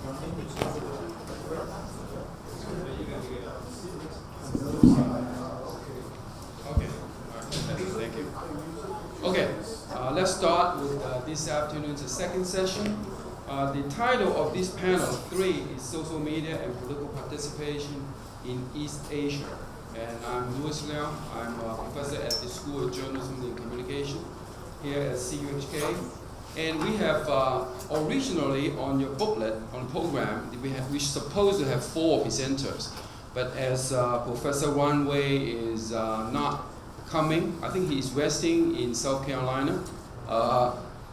Okay. Thank you. Okay. Let's start with this afternoon's second session. The title of this panel 3 is Social Media and Political Participation in East Asia. And I'm Louis Liao. I'm a professor at the School of Journalism and Communication here at CUHK. And we have originally on your booklet, on the program, we're supposed to have 4 presenters. But as Professor Wan Wei is not coming, I think he is resting in South Carolina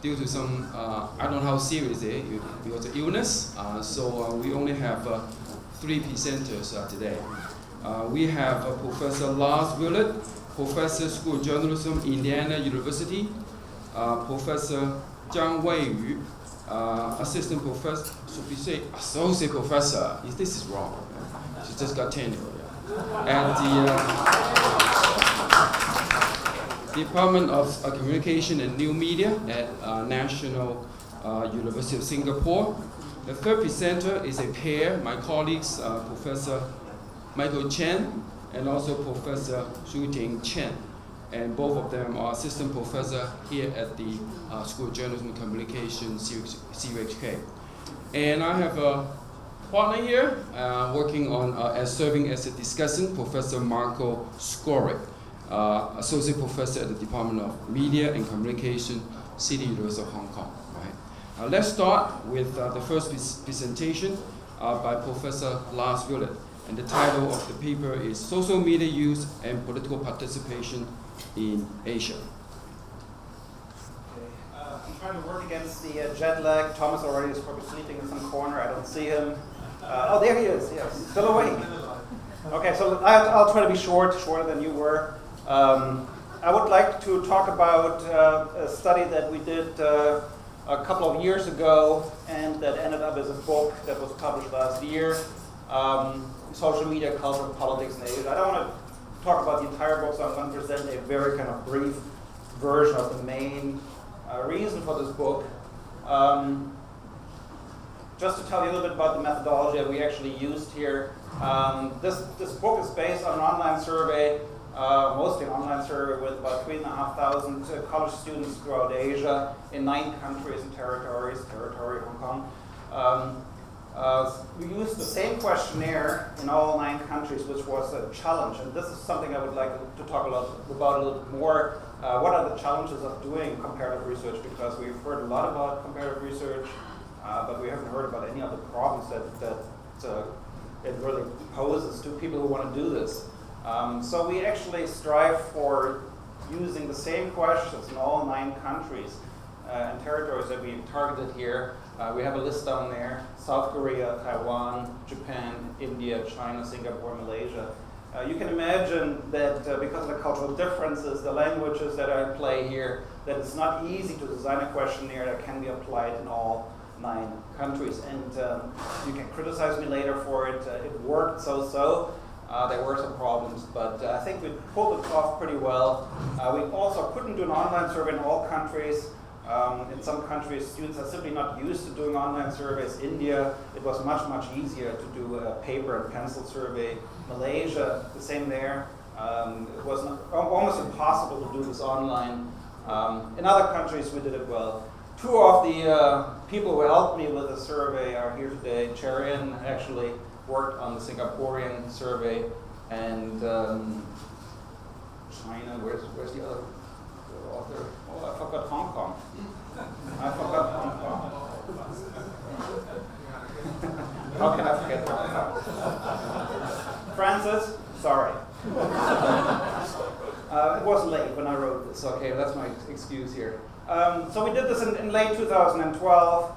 due to some, I don't know how serious it is, because of illness. So we only have 3 presenters today. We have Professor Lars Willett, Professor School of Journalism, Indiana University, Professor Zhang Weiyu, Assistant Professor, should we say Associate Professor? This is wrong. She just got tenure. At the Department of Communication and New Media at National University of Singapore. The third presenter is a pair, my colleagues, Professor Michael Chen and also Professor Xu-Ting Chen. And both of them are assistant professor here at the School of Journalism and Communication, CUHK. And I have a partner here working on as serving as a discussant, Professor Marco Skoric, associate professor at the Department of Media and Communication, City University of Hong Kong. Right? Let's start with the first presentation by Professor Lars Willett. And the title of the paper is Social Media Use and Political Participation in Asia. I'm trying to work against the jet lag. Thomas already is probably sleeping in some corner. I don't see him. Oh, there he is. Yes, still awake. Okay, so I'll try to be shorter than you were. I would like to talk about a study that we did a couple of years ago and that ended up as a book that was published last year. Social media, culture, politics in Asia. I don't want to talk about the entire book, so I'm going to present a very kind of brief version of the main reason for this book. Just to tell you a little bit about the methodology that we actually used here. This book is based on an online survey, mostly an online survey with about 3,500 college students throughout Asia in 9 countries and territories, Hong Kong. We used the same questionnaire in all 9 countries, which was a challenge. And this is something I would like to talk about a little bit more. What are the challenges of doing comparative research? Because we've heard a lot about comparative research, but we haven't heard about any of the problems that it really poses to people who want to do this. So we actually strive for using the same questions in all 9 countries and territories that we've targeted here. We have a list down there: South Korea, Taiwan, Japan, India, China, Singapore, Malaysia. You can imagine that because of the cultural differences, the languages that are at play here, that it's not easy to design a questionnaire that can be applied in all 9 countries. And you can criticize me later for it. It worked so-so. There were some problems, but I think we pulled it off pretty well. We also couldn't do an online survey in all countries. In some countries, students are simply not used to doing online surveys. India, it was much easier to do a paper and pencil survey. Malaysia, the same there. It was almost impossible to do this online. In other countries, we did it well. 2 of the people who helped me with the survey are here today. Cherian actually worked on the Singaporean survey, and China, where's the other author? Oh, I forgot Hong Kong. How can I forget Hong Kong? Francis, sorry. It was late when I wrote this. Okay, that's my excuse here. So we did this in late 2012.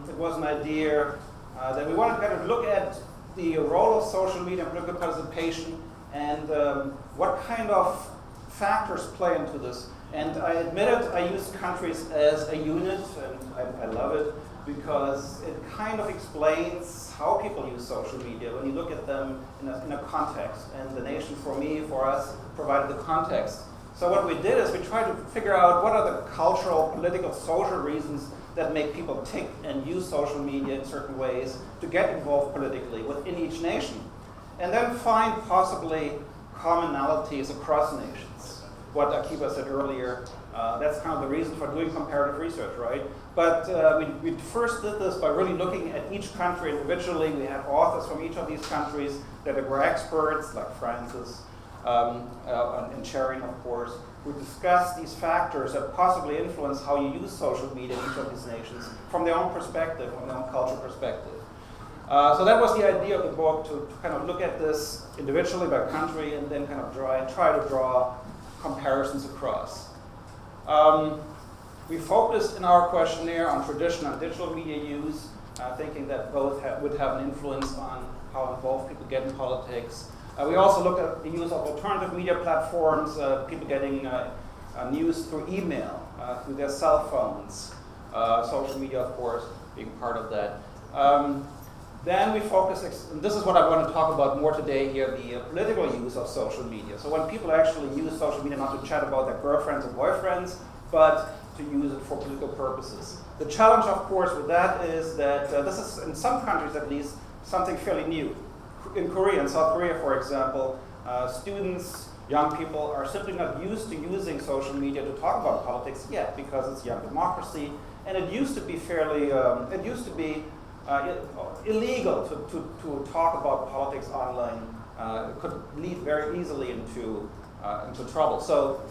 It was an idea that we wanted to kind of look at the role of social media and political participation and what kind of factors play into this. And I admitted I used countries as a unit, and I love it because it kind of explains how people use social media when you look at them in a context. And the nation, for us, provided the context. So what we did is we tried to figure out what are the cultural, political, social reasons that make people tick and use social media in certain ways to get involved politically within each nation. And then find possibly commonalities across nations. What Akiba said earlier, that's kind of the reason for doing comparative research, right? But we first did this by really looking at each country individually. We had authors from each of these countries that were experts, like Francis and Sharon, of course. We discussed these factors that possibly influence how you use social media in each of these nations from their own perspective, from their own cultural perspective. So that was the idea of the book, to kind of look at this individually by country and then kind of try to draw comparisons across. We focused in our questionnaire on traditional and digital media use, thinking that both would have an influence on how involved people get in politics. We also looked at the use of alternative media platforms, people getting news through email, through their cell phones, social media, of course, being part of that. Then we focus, and this is what I want to talk about more today here, the political use of social media. So when people actually use social media not to chat about their girlfriends or boyfriends, but to use it for political purposes. The challenge, of course, with that is that this is, in some countries at least, something fairly new. In Korea, in South Korea, for example, students, young people are simply not used to using social media to talk about politics yet, because it's young democracy, and it used to be fairly, illegal to talk about politics online. It could lead very easily into trouble. So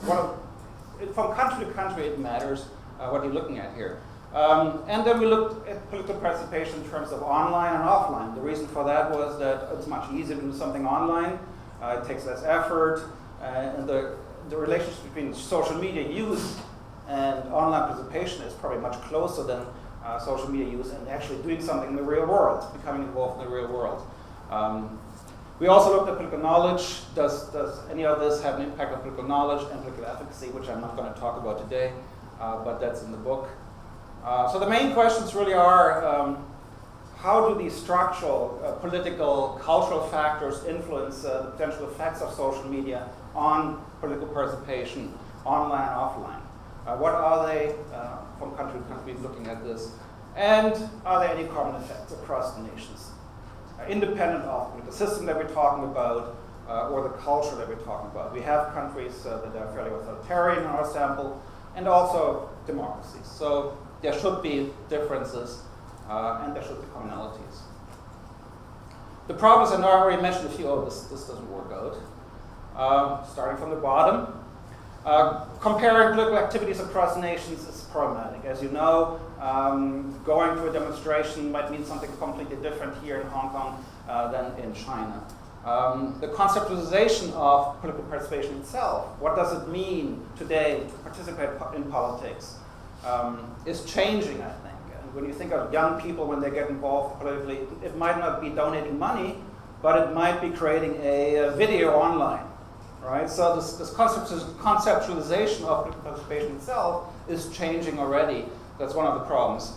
from country to country, it matters what you're looking at here. And then we looked at political participation in terms of online and offline. The reason for that was that it's much easier to do something online. It takes less effort. And the relationship between social media use and online participation is probably much closer than social media use and actually doing something in the real world, becoming involved in the real world. We also looked at political knowledge. Does any of this have an impact on political knowledge and political efficacy, which I'm not going to talk about today, but that's in the book. So the main questions really are, how do these structural, political, cultural factors influence the potential effects of social media on political participation, online and offline? What are they, from country to country, looking at this? And are there any common effects across the nations, independent of the system that we're talking about or the culture that we're talking about? We have countries that are fairly authoritarian in our sample, and also democracies. So there should be differences, and there should be commonalities. The problems, and I already mentioned a few. Oh, this doesn't work out. Starting from the bottom, comparing political activities across nations is problematic. As you know, going to a demonstration might mean something completely different here in Hong Kong than in China. The conceptualization of political participation itself, what does it mean today to participate in politics, is changing, I think. And when you think of young people when they get involved politically, it might not be donating money, but it might be creating a video online, right? So this conceptualization of political participation itself is changing already. That's one of the problems.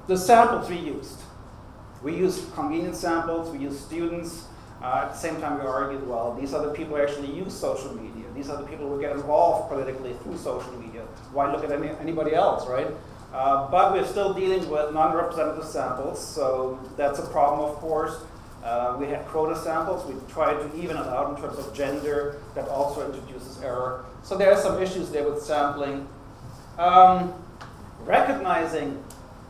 The samples we used. We used convenience samples, we used students. At the same time, we argued, well, these are the people who actually use social media. These are the people who get involved politically through social media. Why look at anybody else, right? But we're still dealing with non-representative samples, so that's a problem, of course. We had quota samples. We tried to even it out in terms of gender. That also introduces error. So there are some issues there with sampling. Recognizing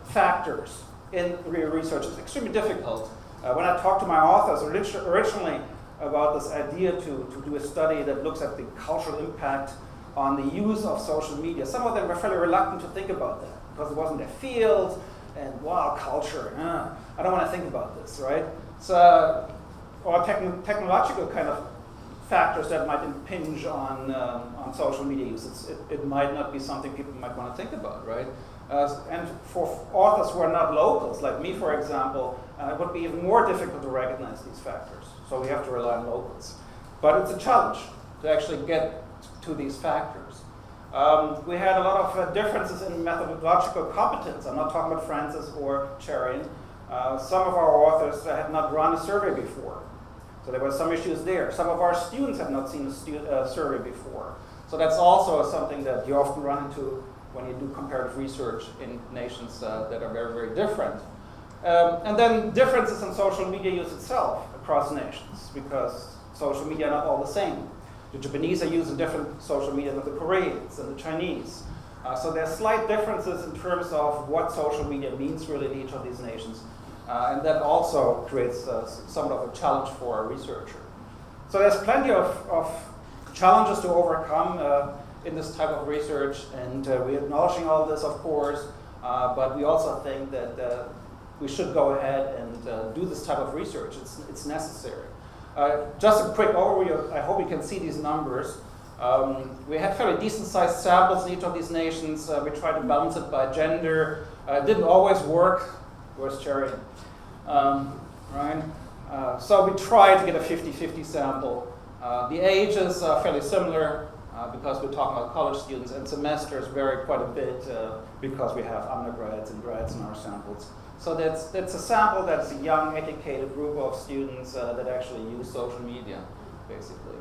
factors in real research is extremely difficult. When I talked to my authors originally about this idea to do a study that looks at the cultural impact on the use of social media, some of them were fairly reluctant to think about that because it wasn't their field, and wow, culture, I don't want to think about this, right? So, or technological kind of factors that might impinge on social media use. It might not be something people might want to think about, right? And for authors who are not locals, like me, for example, it would be even more difficult to recognize these factors. So we have to rely on locals. But it's a challenge to actually get to these factors. We had a lot of differences in methodological competence. I'm not talking about Francis or Cherian. Some of our authors had not run a survey before. So there were some issues there. Some of our students had not seen a survey before. So that's also something that you often run into when you do comparative research in nations that are very, very different. And then differences in social media use itself across nations, because social media are not all the same. The Japanese are using different social media than the Koreans and the Chinese. So there's slight differences in terms of what social media means really in each of these nations. And that also creates somewhat of a challenge for a researcher. So there's plenty of challenges to overcome in this type of research, and we're acknowledging all this, of course, but we also think that we should go ahead and do this type of research. It's necessary. Just a quick overview. I hope you can see these numbers. We had fairly decent-sized samples in each of these nations. We tried to balance it by gender. It didn't always work. Where's Cherry? Right? So we tried to get a 50-50 sample. The ages are fairly similar because we're talking about college students, and semesters vary quite a bit because we have undergrads and grads in our samples. So that's a sample that's a young, educated group of students that actually use social media, basically.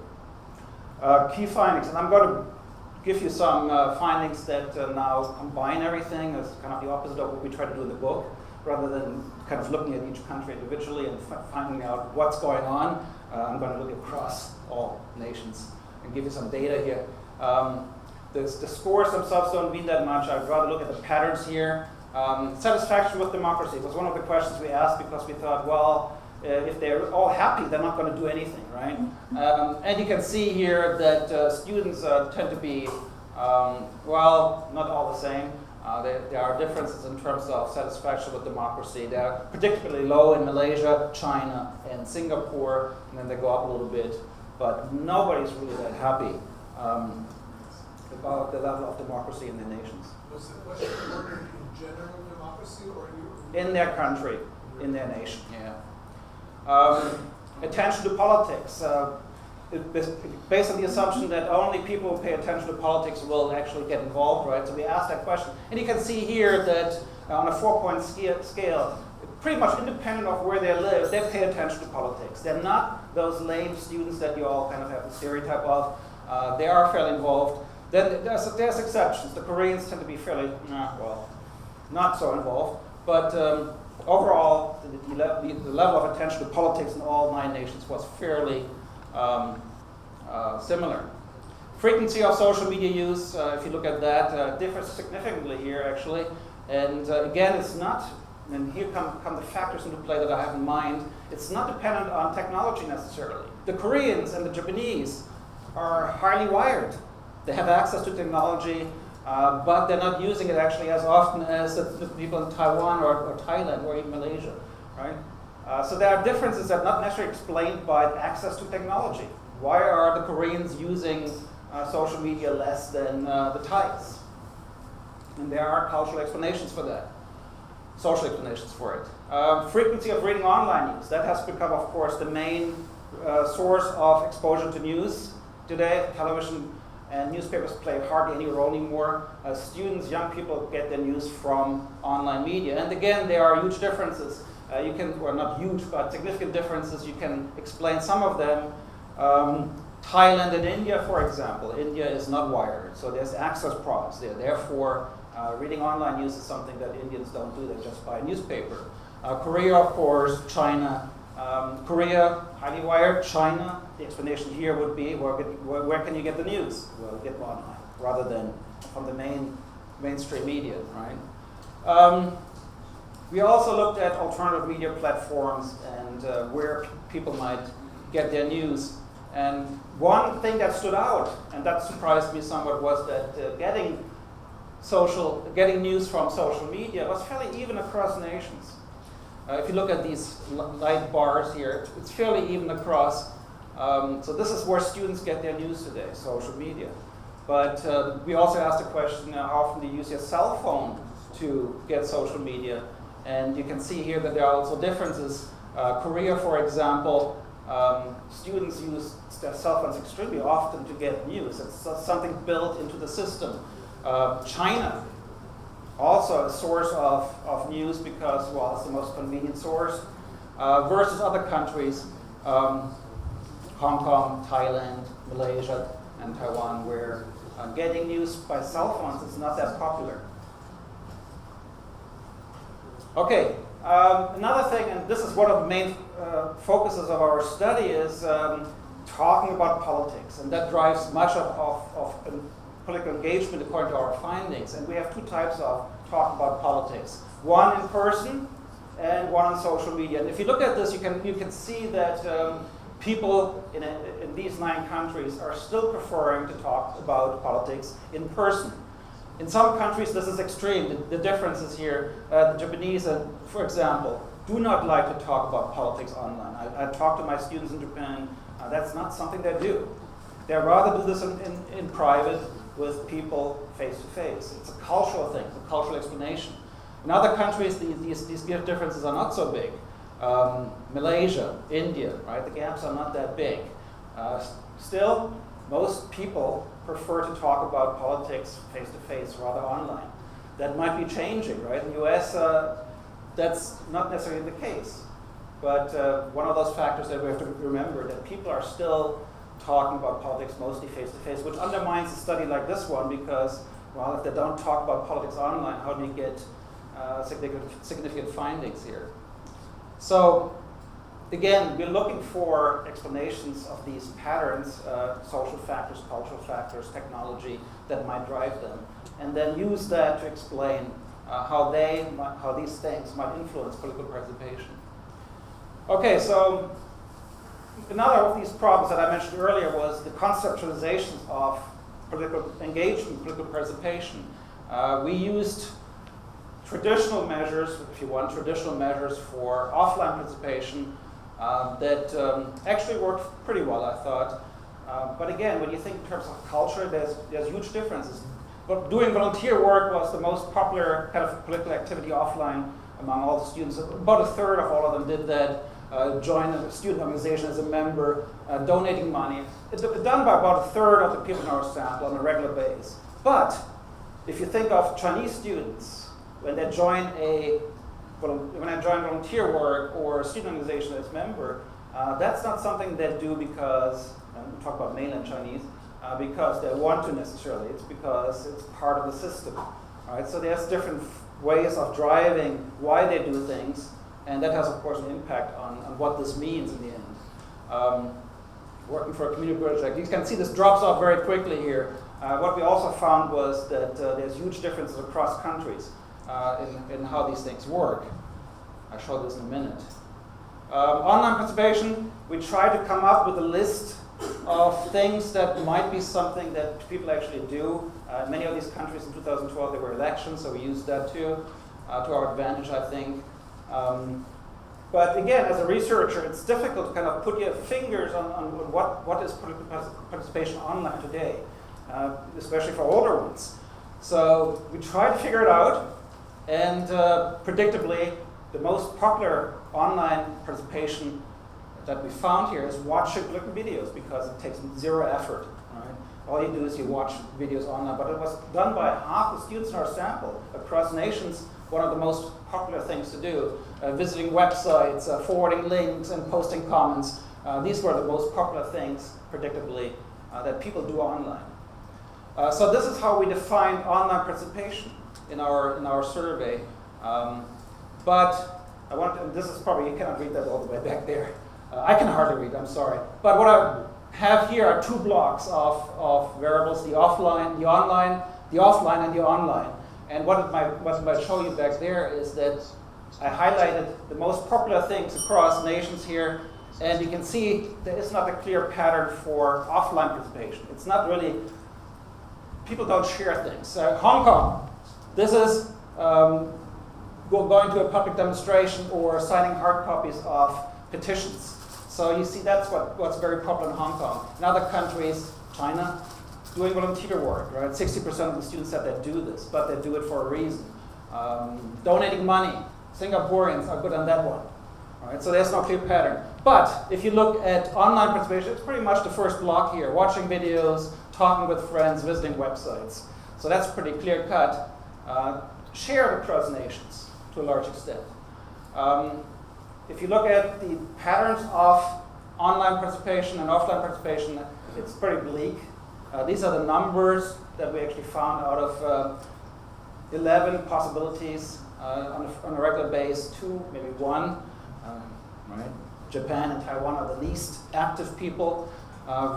Key findings, and I'm going to give you some findings that now combine everything. It's kind of the opposite of what we try to do in the book. Rather than kind of looking at each country individually and finding out what's going on, I'm going to look across all nations and give you some data here. The scores themselves don't mean that much. I'd rather look at the patterns here. Satisfaction with democracy was one of the questions we asked because we thought, well, if they're all happy, they're not going to do anything, right? And you can see here that students tend to be, well, not all the same. There are differences in terms of satisfaction with democracy. They are particularly low in Malaysia, China, and Singapore, and then they go up a little bit. But nobody's really that happy about the level of democracy in their nations. Was the question ordered in general democracy or in their country, in their nation? Yeah. Attention to politics. Based on the assumption that only people who pay attention to politics will actually get involved, right? So we asked that question. And you can see here that on a 4-point scale, pretty much independent of where they live, they pay attention to politics. They're not those lame students that you all kind of have the stereotype of. They are fairly involved. Then there's exceptions. The Koreans tend to be fairly, well, not so involved. But overall, the level of attention to politics in all 9 nations was fairly similar. Frequency of social media use, if you look at that, differs significantly here actually. And again, it's not, and here come the factors into play that I have in mind, it's not dependent on technology necessarily. The Koreans and the Japanese are highly wired. They have access to technology, but they're not using it actually as often as the people in Taiwan or Thailand or even Malaysia, right? So there are differences that are not necessarily explained by access to technology. Why are the Koreans using social media less than the Thais? And there are cultural explanations for that, social explanations for it. Frequency of reading online news. That has become, of course, the main source of exposure to news today. Television and newspapers play hardly any role anymore. Students, young people get their news from online media. And again, there are huge differences. You can, or not huge, but significant differences. You can explain some of them. Thailand and India, for example. India is not wired, so there's access problems there. Therefore, reading online news is something that Indians don't do. They just buy a newspaper. Korea, of course, China. Korea, highly wired. China, the explanation here would be, where can you get the news? Well, get online, rather than from the mainstream media, right? We also looked at alternative media platforms and where people might get their news. And one thing that stood out, and that surprised me somewhat, was that getting news from social media was fairly even across nations. If you look at these light bars here, it's fairly even across. So this is where students get their news today, social media. But we also asked the question, how often do you use your cell phone to get social media? And you can see here that there are also differences. Korea, for example, students use their cell phones extremely often to get news. It's something built into the system. China, also a source of news because, well, it's the most convenient source, versus other countries, Hong Kong, Thailand, Malaysia, and Taiwan, where Getting news by cell phones is not that popular. Okay, another thing, and this is one of the main focuses of our study, is talking about politics, and that drives much of political engagement according to our findings. And we have two types of talking about politics: one in person and one on social media. And if you look at this, you can see that people in these 9 countries are still preferring to talk about politics in person. In some countries, this is extreme. The differences here, the Japanese, for example, do not like to talk about politics online. I talk to my students in Japan. That's not something they do. They rather do this in private with people face to face. It's a cultural thing, it's a cultural explanation. In other countries, these differences are not so big. Malaysia, India, right? The gaps are not that big. Still, most people prefer to talk about politics face to face rather online. That might be changing, right? In the US, that's not necessarily the case. But one of those factors that we have to remember, that people are still talking about politics mostly face to face, which undermines a study like this one because, well, if they don't talk about politics online, how do you get significant findings here? So, again, we're looking for explanations of these patterns, social factors, cultural factors, technology that might drive them, and then use that to explain how these things might influence political participation. Okay, so another of these problems that I mentioned earlier was the conceptualization of political engagement, political participation. We used traditional measures, if you want, traditional measures for offline participation that actually worked pretty well, I thought. But again, when you think in terms of culture, there's huge differences. But doing volunteer work was the most popular kind of political activity offline among all the students. About a third of all of them did that. Join a student organization as a member, donating money. It's done by about a third of the people in our sample on a regular basis. But if you think of Chinese students, when they join volunteer work or a student organization as a member, that's not something they do because, and we talk about mainland Chinese, because they want to necessarily. It's because it's part of the system. All right? So there's different ways of driving why they do things. And that has, of course, an impact on what this means in the end. Working for a community project, you can see this drops off very quickly here. What we also found was that there's huge differences across countries in how these things work. I'll show this in a minute. Online participation, we tried to come up with a list of things that might be something that people actually do. Many of these countries in 2012, there were elections, so we used that too, to our advantage, I think. But again, as a researcher, it's difficult to kind of put your fingers on what is political participation online today, especially for older ones. So we tried to figure it out, and predictably, the most popular online participation that we found here is watching political videos because it takes zero effort. Right? All you do is you watch videos online, but it was done by half the students in our sample across nations. One of the most popular things to do, visiting websites, forwarding links, and posting comments. These were the most popular things, predictably, that people do online. So this is how we define online participation in our survey. But I want this is probably, you cannot read that all the way back there. I can hardly read, I'm sorry. But what I have here are 2 blocks of variables: the offline, the online, the offline, and the online. And what it might show you back there is that I highlighted the most popular things across nations here, and you can see there is not a clear pattern for offline participation. It's not really, people don't share things. Hong Kong, this is going to a public demonstration or signing hard copies of petitions. So you see that's what's very popular in Hong Kong. In other countries, China, doing volunteer work, right? 60% of the students said they do this, but they do it for a reason. Donating money. Singaporeans are good on that one. Right? So there's no clear pattern. But if you look at online participation, it's pretty much the first block here. Watching videos, talking with friends, visiting websites. So that's pretty clear cut. Shared across nations to a large extent. If you look at the patterns of online participation and offline participation, it's pretty bleak. These are the numbers that we actually found out of 11 possibilities on a regular base, 2, maybe 1. Right? Japan and Taiwan are the least active people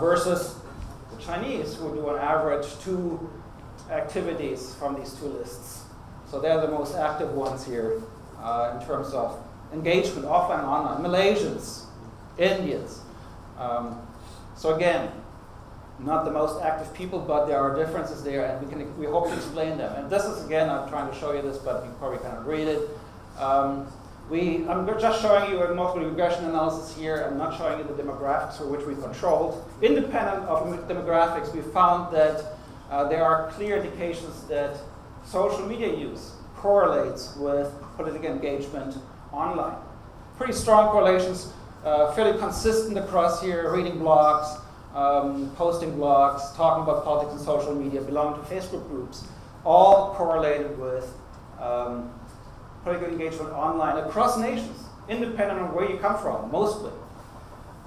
versus the Chinese, who do on average 2 activities from these 2 lists. So they're the most active ones here in terms of engagement, offline and online. Malaysians, Indians. So again, not the most active people, but there are differences there, and we hope to explain them. And this is, again, I'm trying to show you this, but you probably cannot read it. I'm just showing you a multiple regression analysis here. I'm not showing you the demographics for which we controlled. Independent of demographics, we found that there are clear indications that social media use correlates with political engagement online. Pretty strong correlations, fairly consistent across here, reading blogs, posting blogs, talking about politics and social media, belonging to Facebook groups, all correlated with political engagement online across nations, independent of where you come from, mostly.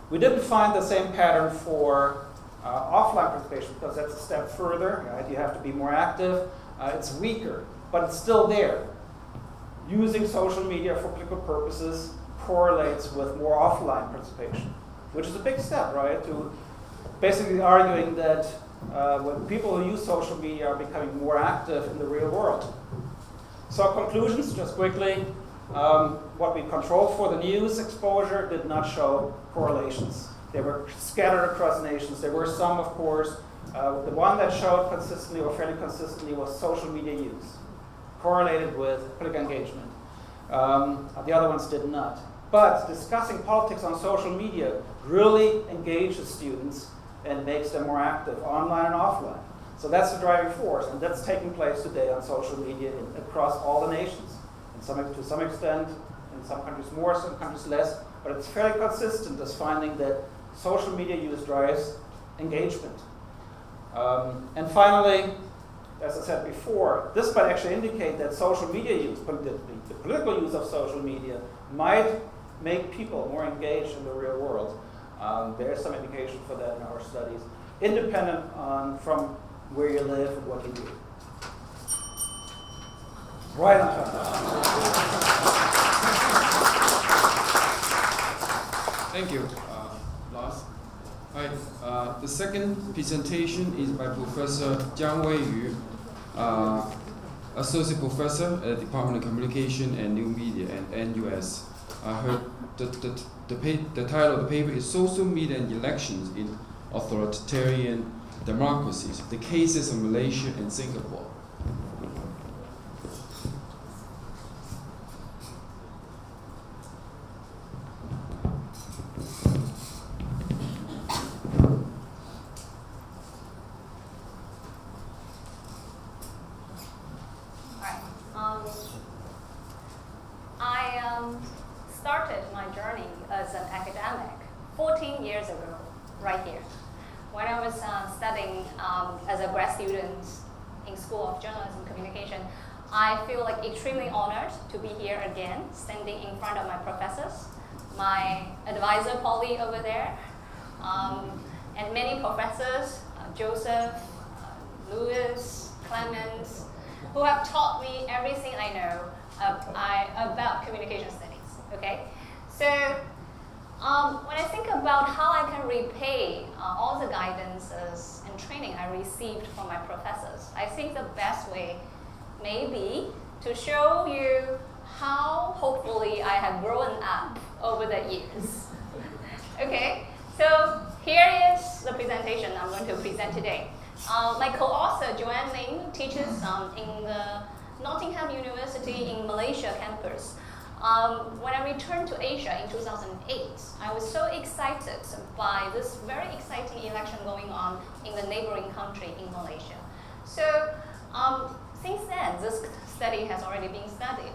We didn't find the same pattern for offline participation, because that's a step further. Right? You have to be more active. It's weaker, but it's still there. Using social media for political purposes correlates with more offline participation, which is a big step, right? To basically arguing that when people who use social media are becoming more active in the real world. So conclusions, just quickly. What we controlled for the news exposure did not show correlations. They were scattered across nations. There were some, of course. The one that showed consistently or fairly consistently was social media use, correlated with political engagement. The other ones did not. But discussing politics on social media really engages students and makes them more active, online and offline. So that's the driving force, and that's taking place today on social media across all the nations. To some extent, in some countries more, some countries less, but it's fairly consistent as finding that social media use drives engagement. And finally, as I said before, this might actually indicate that social media use, the political use of social media, might make people more engaged in the real world. There is some indication for that in our studies, independent from where you live and what you do. Right on time. Thank you, Lars. Right, the second presentation is by Professor Jiang Wei-Yu, Associate Professor at the Department of Communication and New Media at NUS. The title of the paper is Social Media and Elections in Authoritarian Democracies, the Cases of Malaysia and Singapore. I started my journey as an academic 14 years ago, right here. When I was studying as a grad student in School of Journalism and Communication, I feel like extremely honored to be here again, standing in front of my professors, my advisor, Polly, over there, and many professors, Joseph, Louis, Clemens, who have taught me everything I know about communication studies, okay? So when I think about how I can repay all the guidances and training I received from my professors, I think the best way may be to show you how hopefully I have grown up over the years. Okay, so here is the presentation I'm going to present today. My co-author, Joanne Ling, teaches in the Nottingham University in Malaysia campus. When I returned to Asia in 2008, I was so excited by this very exciting election going on in the neighboring country in Malaysia. So since then, this study has already been started,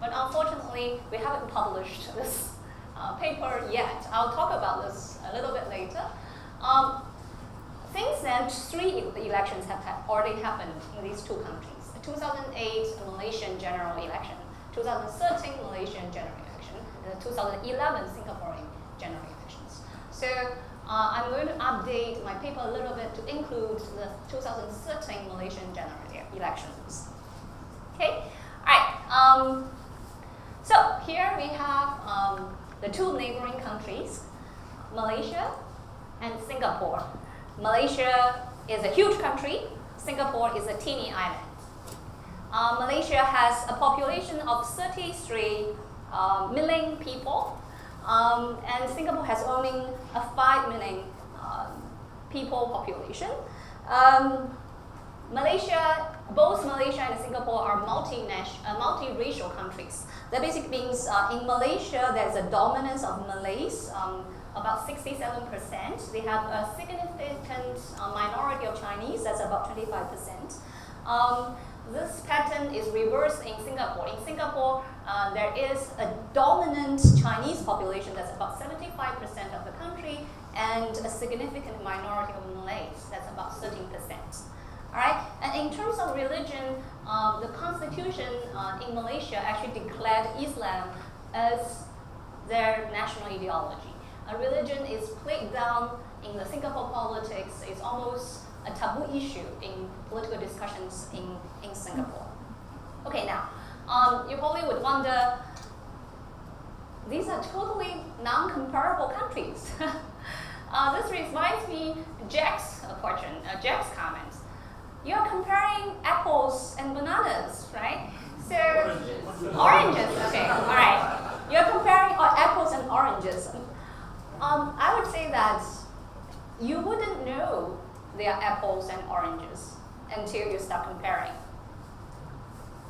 but unfortunately, we haven't published this paper yet. I'll talk about this a little bit later. Since then, 3 elections have already happened in these 2 countries. The 2008 Malaysian general election, 2013 Malaysian general election, and the 2011 Singaporean general elections. So I'm going to update my paper a little bit to include the 2013 Malaysian general elections. Okay, all right. So here we have the two neighboring countries, Malaysia and Singapore. Malaysia is a huge country. Singapore is a teeny island. Malaysia has a population of 33 million people, and Singapore has only a 5 million people population. Both Malaysia and Singapore are multiracial countries. That basically means in Malaysia there's a dominance of Malays, about 67%. They have a significant minority of Chinese, that's about 25%. This pattern is reversed in Singapore. In Singapore, there is a dominant Chinese population, that's about 75% of the country, and a significant minority of Malays, that's about 13%. All right, and in terms of religion, the constitution in Malaysia actually declared Islam as their national ideology. Religion is played down in the Singapore politics. It's almost a taboo issue in political discussions in Singapore. Okay, now, you probably would wonder, these are totally non-comparable countries. This reminds me Jack's comment. You're comparing apples and bananas, right? So, oranges, okay, all right. You're comparing apples and oranges. I would say that you wouldn't know they are apples and oranges until you start comparing.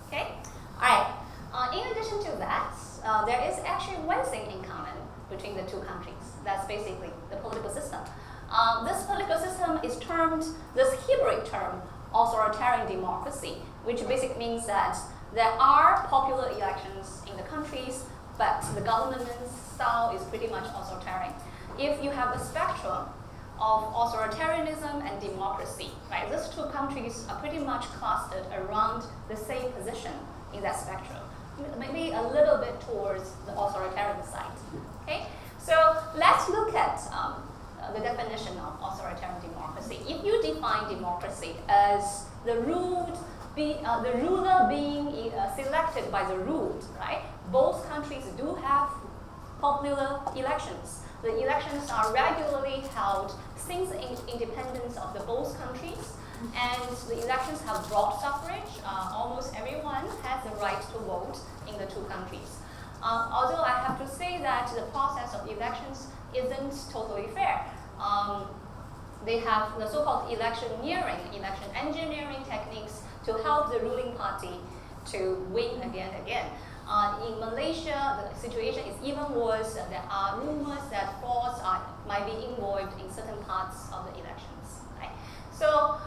Okay? All right. In addition to that, there is actually one thing in common between the two countries. That's basically the political system. This political system is termed, this Hebrew term, authoritarian democracy, which basically means that there are popular elections in the countries, but the government style is pretty much authoritarian. If you have a spectrum of authoritarianism and democracy, right, these two countries are pretty much clustered around the same position in that spectrum, maybe a little bit towards the authoritarian side. Okay, so let's look at the definition of authoritarian democracy. If you define democracy as the ruler being selected by the ruled, right? Both countries do have popular elections. The elections are regularly held since the independence of the both countries, and the elections have broad suffrage. Almost everyone has the right to vote in the two countries. Although I have to say that the process of elections isn't totally fair. They have the so-called electioneering, election engineering techniques to help the ruling party to win again and again. In Malaysia, the situation is even worse. There are rumors that frauds might be involved in certain parts of the elections. Right? So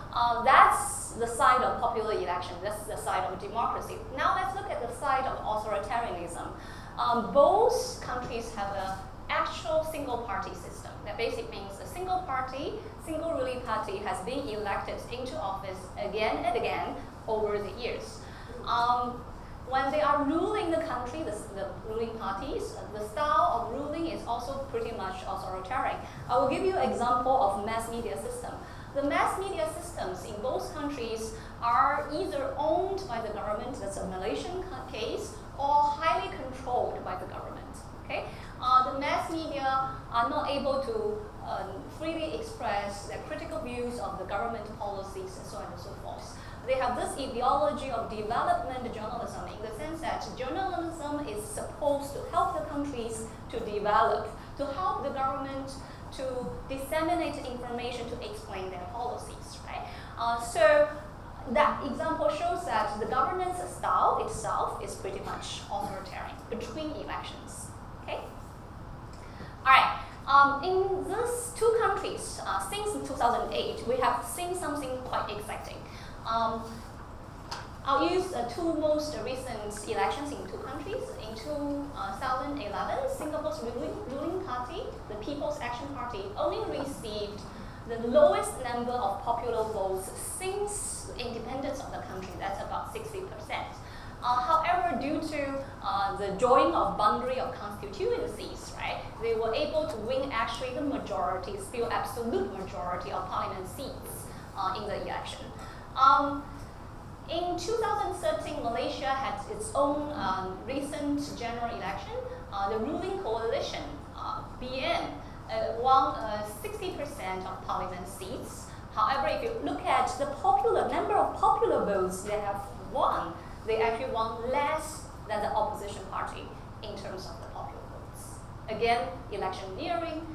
that's the side of popular election. That's the side of democracy. Now let's look at the side of authoritarianism. Both countries have an actual single-party system. That basically means a single party, single ruling party has been elected into office again and again over the years. When they are ruling the country, the ruling parties, the style of ruling is also pretty much authoritarian. I will give you an example of mass media system. The mass media systems in both countries are either owned by the government, that's a Malaysian case, or highly controlled by the government. Okay? The mass media are not able to freely express their critical views of the government policies and so on and so forth. They have this ideology of development journalism in the sense that journalism is supposed to help the countries to develop, to help the government to disseminate information to explain their policies, right? So that example shows that the governance style itself is pretty much authoritarian between elections, okay? All right. In these two countries, since 2008, we have seen something quite exciting. I'll use the two most recent elections in two countries. In 2011, Singapore's ruling party, the People's Action Party, only received the lowest number of popular votes since the independence of the country. That's about 60%. However, due to the drawing of boundary of constituencies, right, they were able to win actually the majority, still absolute majority of parliament seats in the election. In 2013, Malaysia had its own recent general election. The ruling coalition, BN, won 60% of parliament seats. However, if you look at the number of popular votes they have won, they actually won less than the opposition party in terms of the popular votes. Again, electioneering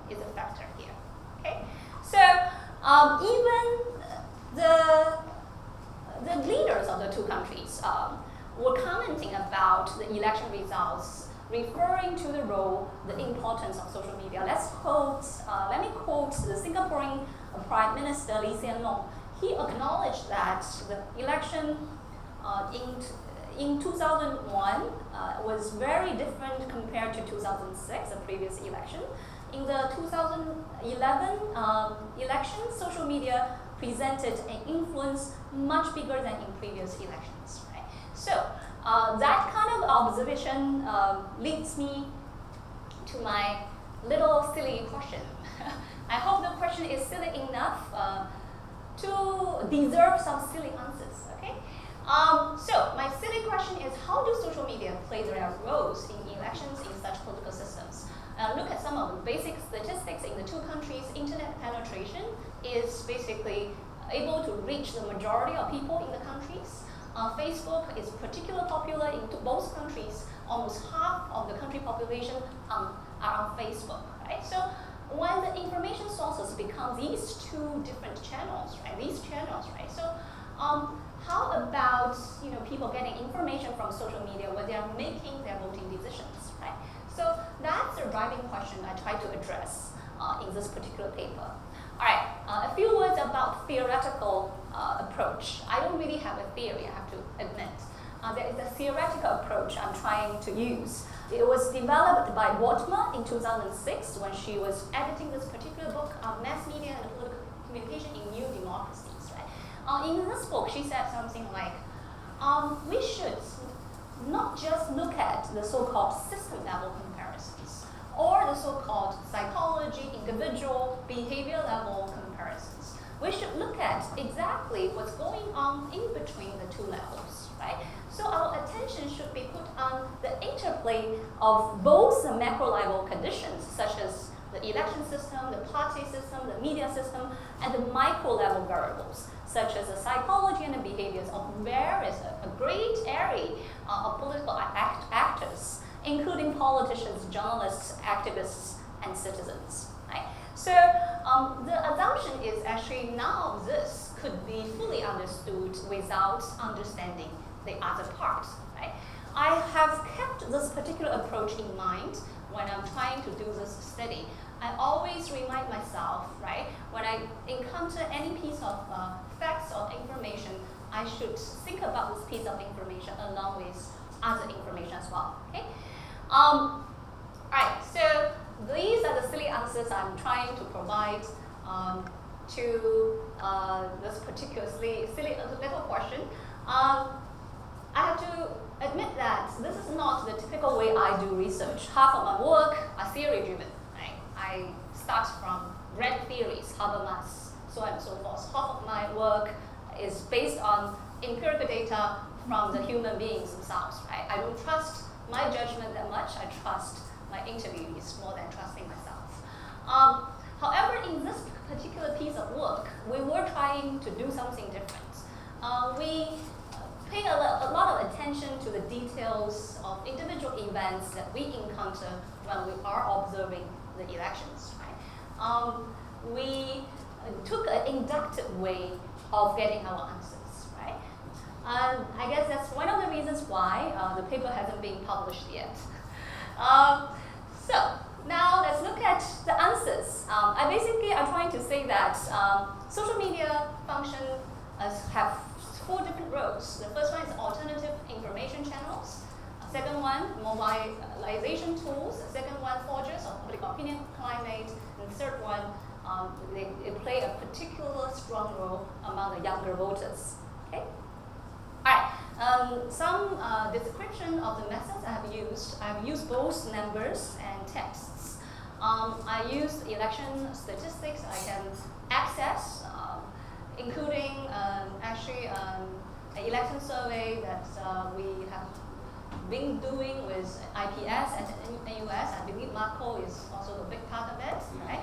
is a factor here. Okay, so even the leaders of the two countries were commenting about the election results, referring to the role, the importance of social media. Let me quote the Singaporean Prime Minister Lee Hsien Loong. He acknowledged that the election in 2001 was very different compared to 2006, the previous election. In the 2011 election, social media presented an influence much bigger than in previous elections. Right? So that kind of observation leads me to my little silly question. I hope the question is silly enough to deserve some silly answers. Okay. So my silly question is, how do social media play their roles in elections in such political systems? Look at some of the basic statistics in the two countries. Internet penetration is basically able to reach the majority of people in the countries. Facebook is particularly popular in both countries. Almost half of the country population are on Facebook. Right? So when the information sources become these two different channels, right? So how about people getting information from social media when they are making their voting decisions, right? So that's the driving question I try to address in this particular paper. All right, a few words about theoretical approach. I don't really have a theory, I have to admit. There is a theoretical approach I'm trying to use. It was developed by Wortmer in 2006 when she was editing this particular book on mass media and political communication in new democracies. Right? In this book, she said something like, we should not just look at the so-called system level comparisons or the so-called psychology, individual, behavior level comparisons. We should look at exactly what's going on in between the two levels, right? So our attention should be put on the interplay of both the macro level conditions, such as the election system, the party system, the media system, and the micro level variables, such as the psychology and the behaviors of various, a great array of political actors, including politicians, journalists, activists, and citizens. Right? So the assumption is actually none of this could be fully understood without understanding the other part. Right? I have kept this particular approach in mind when I'm trying to do this study. I always remind myself, right, when I encounter any piece of facts or information, I should think about this piece of information along with other information as well. Okay. Alright, so these are the silly answers I'm trying to provide to this particular silly little question. I have to admit that this is not the typical way I do research. Half of my work are theory-driven. Right? I start from grand theories, Habermas, so on and so forth. Half of my work is based on empirical data from the human beings themselves. Right? I don't trust my judgment that much. I trust my interviewees more than trusting myself. However, in this particular piece of work, we were trying to do something different. We pay a lot of attention to the details of individual events that we encounter when we are observing the elections. Right? We took an inductive way of getting our answers. Right? I guess that's one of the reasons why the paper hasn't been published yet. So now let's look at the answers. I basically am trying to say that social media function have 4 different roles. The first one is alternative information channels. Second one, mobilization tools. Second one, forgers of public opinion, climate. And third one, they play a particular strong role among the younger voters. Okay. All right. Some description of the methods I've used both numbers and texts. I used election statistics I can access, including an election survey that we have been doing with IPS and NUS. I believe Marco is also a big part of it, right?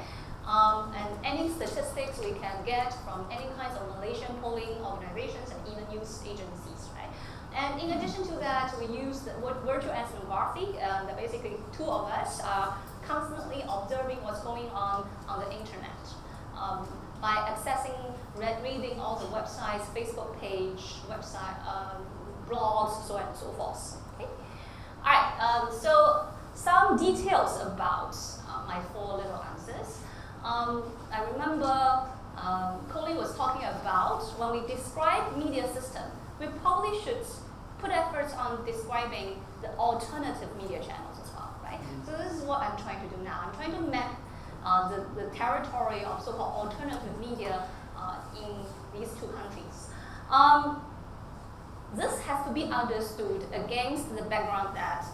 And any statistics we can get from any kinds of Malaysian polling organizations and even news agencies, right? And in addition to that, we use the virtual ethnography. That basically two of us are constantly observing what's going on the internet by accessing, reading all the websites, Facebook page, website, blogs, so on and so forth. Okay? All right. So some details about my four little answers. I remember Colin was talking about when we describe media system, we probably should put efforts on describing the alternative media channels as well, right? So this is what I'm trying to do now. I'm trying to map the territory of so-called alternative media in these two countries. This has to be understood against the background that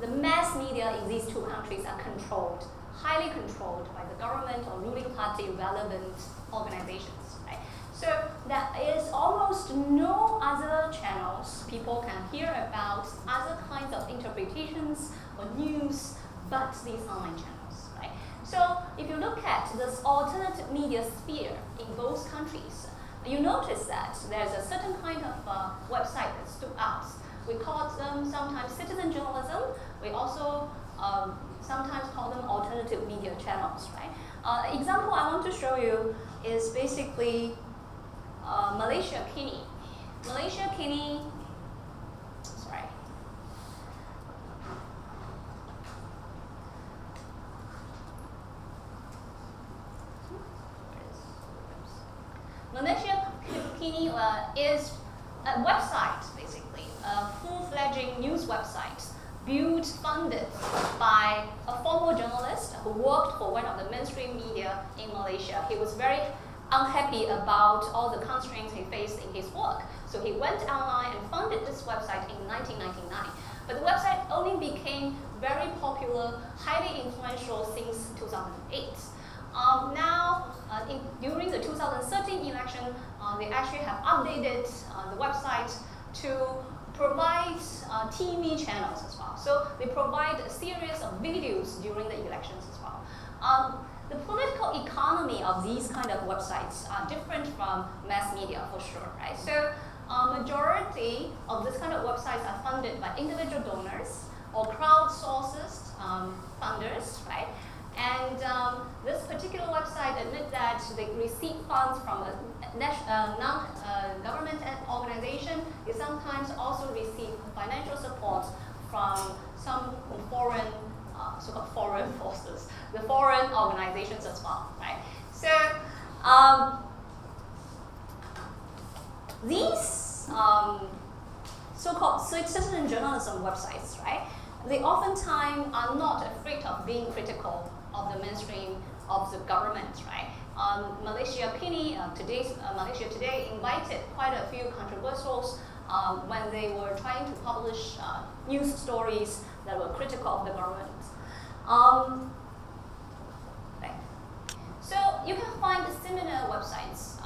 the mass media in these two countries are controlled, highly controlled by the government or ruling party relevant organizations, right? So there is almost no other channels people can hear about, other kinds of interpretations or news, but these online channels, right? So if you look at this alternative media sphere in both countries, you notice that there's a certain kind of website that stood out. We call them sometimes citizen journalism. We also sometimes call them alternative media channels, right? Example I want to show you is basically Malaysia Kini. Malaysia Kini, sorry. Malaysia Kini is a website, basically, a full-fledged news website built, funded by a former journalist who worked for one of the mainstream media in Malaysia. He was very unhappy about all the constraints he faced in his work. So he went online and funded this website in 1999. But the website only became very popular, highly influential since 2008. During the 2013 election, they actually have updated the website to provide TV channels as well. So they provide a series of videos during the elections as well. The political economy of these kind of websites are different from mass media for sure, right? So majority of this kind of websites are funded by individual donors or crowdsourced funders, right? And this particular website admit that they receive funds from a non-government organization. They sometimes also receive financial support from some foreign, so-called foreign forces, the foreign organizations as well, right? So these so-called citizen journalism websites, right? They oftentimes are not afraid of being critical of the mainstream of the government, right? Malaysia Kini, Malaysia Today invited quite a few controversials when they were trying to publish news stories that were critical of the government. Right. So you can find similar websites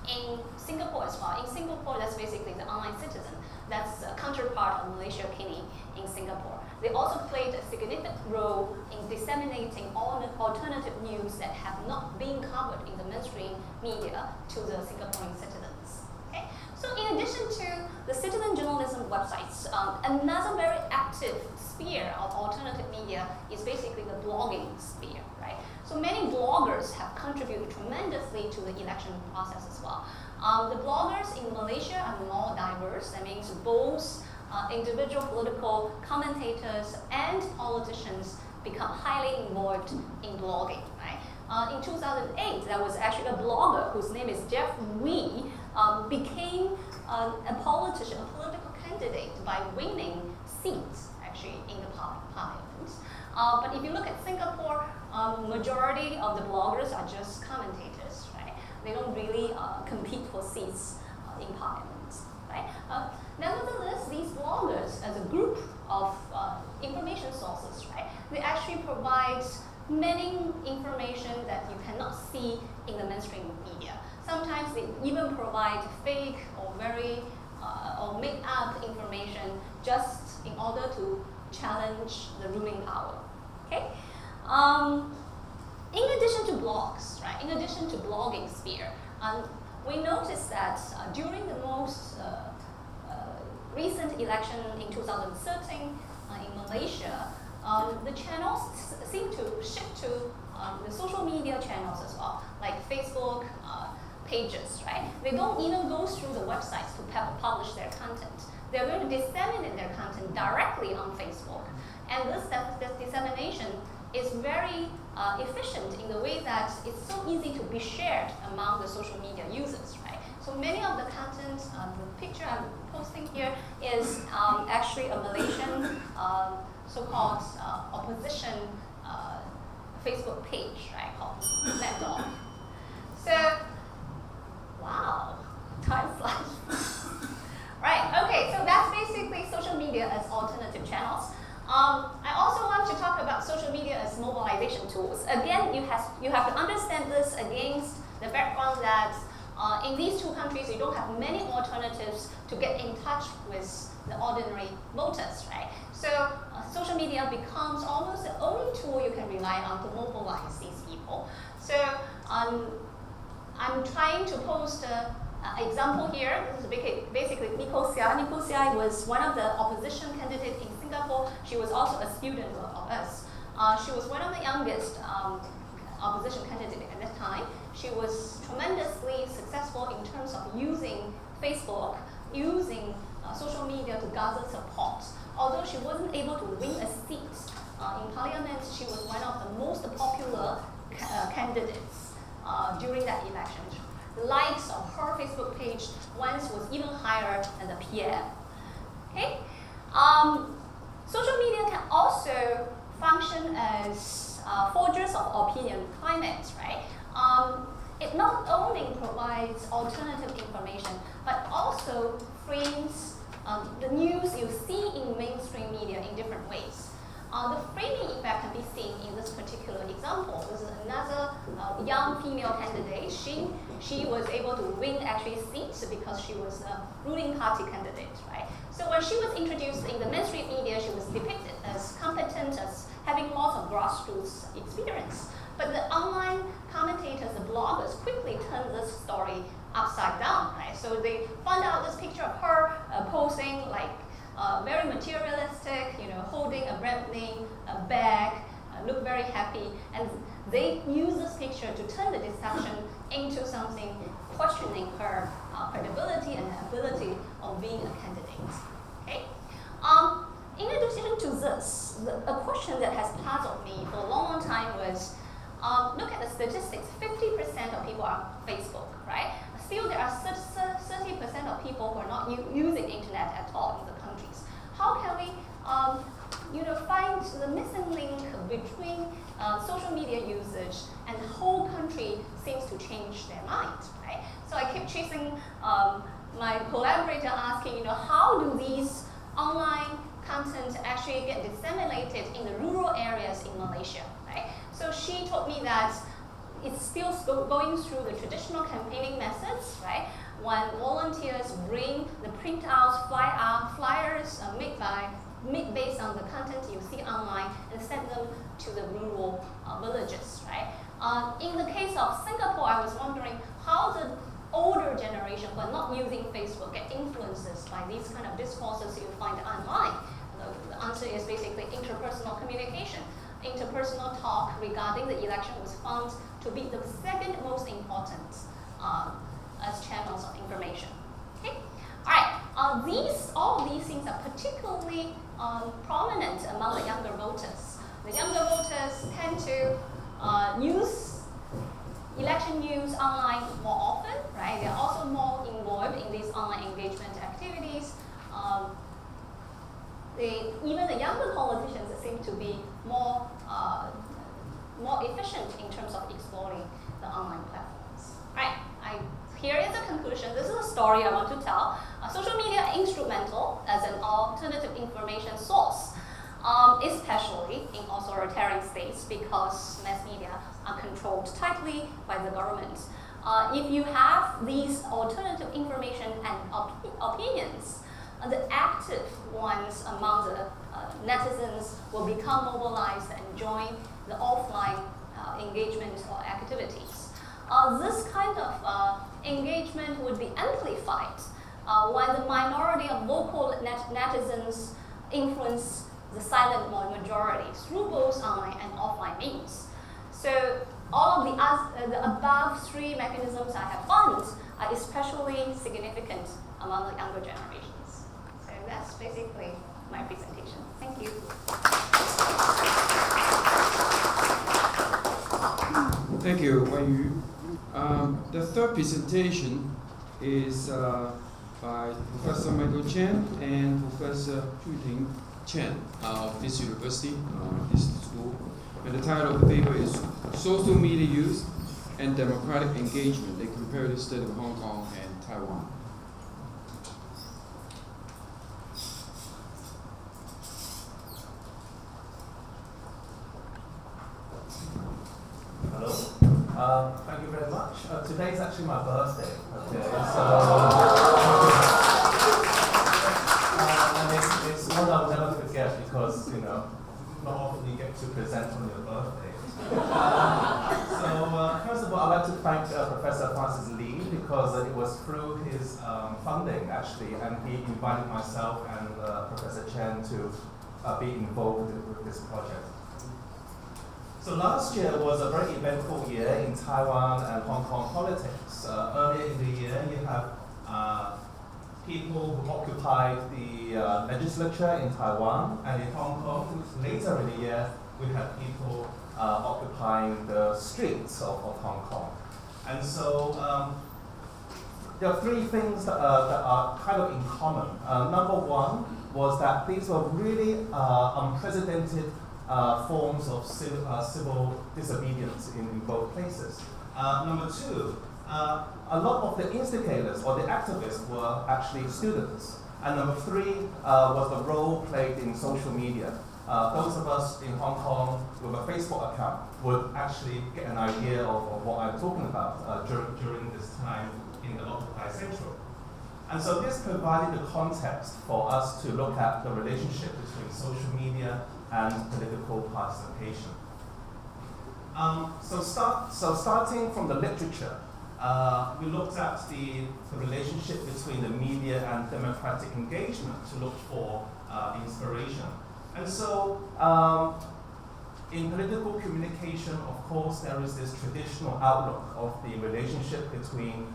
in Singapore as well. In Singapore, that's basically the Online Citizen. That's a counterpart of Malaysia Kini in Singapore. They also played a significant role in disseminating all alternative news that have not been covered in the mainstream media to the Singaporean citizens. Okay? So in addition to the citizen journalism websites, another very active sphere of alternative media is basically the blogging sphere, right? So many bloggers have contributed tremendously to the election process as well. The bloggers in Malaysia are more diverse. That means both individual political commentators and politicians become highly involved in blogging, right? In 2008, there was actually a blogger whose name is Jeff Wee, became a politician, a political candidate by winning seats actually in the parliament. But if you look at Singapore, majority of the bloggers are just commentators, right? They don't really compete for seats in parliament, right? Nevertheless, these bloggers, as a group of information sources, right, they actually provide many information that you cannot see in the mainstream media. Sometimes they even provide fake or or make up information just in order to challenge the ruling power. Okay. In addition to blogs, right? In addition to blogging sphere, we noticed that during the most recent election in 2013 in Malaysia, the channels seem to shift to the social media channels as well, like Facebook pages, right? They don't even go through the websites to publish their content. They're going to disseminate their content directly on Facebook. And this dissemination is very efficient in the way that it's so easy to be shared among the social media users, right? So many of the content, the picture I'm posting here is actually a Malaysian so-called opposition Facebook page, right, called Netdog. So, wow, time flies. Right, okay, so that's basically social media as alternative channels. I also want to talk about social media as mobilization tools. Again, you have to understand this against the background that in these two countries, you don't have many alternatives to get in touch with the ordinary voters, right? So social media becomes almost the only tool you can rely on to mobilize these people. So I'm trying to post an example here. This is basically Nicole Seah. Nicole Seah was one of the opposition candidates in Singapore. She was also a student of us. She was one of the youngest opposition candidates at that time. She was tremendously successful in terms of using Facebook, using social media to gather support. Although she wasn't able to win a seat in parliament, she was one of the most popular candidates during that election. The likes of her Facebook page once was even higher than the PM. Okay? Social media can also function as forgers of opinion climate, right? It not only provides alternative information, but also frames the news you see in mainstream media in different ways. The framing effect can be seen in this particular example. This is another young female candidate. She was able to win actually seats because she was a ruling party candidate, right? So when she was introduced in the mainstream media, she was depicted as competent, as having lots of grassroots experience. But the online commentators, the bloggers, quickly turned this story upside down, right? So they found out this picture of her posing like very materialistic, holding a brand name, a bag, look very happy, and they use this picture to turn the discussion into something questioning her credibility and ability of being a candidate. Okay. In addition to this, a question that has puzzled me for a long, long time was, look at the statistics. 50% of people are on Facebook, right? Still, there are 30% of people who are not using internet at all in the countries. How can we, find the missing link between social media usage and the whole country seems to change their mind, right? So I keep chasing my collaborator, asking, how do these online content actually get disseminated in the rural areas in Malaysia, right? So she told me that it's still going through the traditional campaigning methods, right? When volunteers bring the printouts, flyers made based on the content you see online and send them to the rural villages, right? In the case of Singapore, I was wondering how the older generation who are not using Facebook get influences by these kind of discourses you find online. The answer is basically interpersonal communication. Interpersonal talk regarding the election was found to be the second most important as channels of information. Okay, all right. All of these things are particularly prominent among the younger voters. The younger voters tend to use election news online more often, right? They're also more involved in these online engagement activities. Even the younger politicians seem to be more efficient in terms of exploring the online platforms. Right? Here is the conclusion. This is a story I want to tell. Social media instrument alternative information source, especially in authoritarian states, because mass media are controlled tightly by the government. If you have these alternative information and opinions, the active ones among the netizens will become mobilized and join the offline engagement or activities. This kind of engagement would be amplified when the minority of local netizens influence the silent majority through both online and offline means. So all of the above three mechanisms I have found are especially significant among the younger generations. So that's basically my presentation. Thank you. Thank you, Wei Yu. The third presentation is by Professor Michael Chen and Professor Zhuting Chen of this university, this school. And the title of the paper is Social Media Use and Democratic Engagement, a Comparative Study of Hong Kong and Taiwan. Hello. Thank you very much. Today is actually my birthday. Okay, so and it's one I'll never forget because not often you get to present on your birthday. So first of all, I'd like to thank Professor Francis Lee because it was through his funding actually, and he invited myself and Professor Chen to be involved with this project. So last year was a very eventful year in Taiwan and Hong Kong politics. Earlier in the year, you have people who occupied the legislature in Taiwan, and in Hong Kong, later in the year, we had people occupying the streets of Hong Kong. And so there are three things that are kind of in common. Number one was that these were really unprecedented forms of civil disobedience in both places. Number two, a lot of the instigators or the activists were actually students. And number three was the role played in social media. Those of us in Hong Kong with a Facebook account would actually get an idea of what I'm talking about during this time in the Occupy Central. And so this provided the context for us to look at the relationship between social media and political participation. So starting from the literature, we looked at the relationship between the media and democratic engagement to look for inspiration. And so in political communication, of course, there is this traditional outlook of the relationship between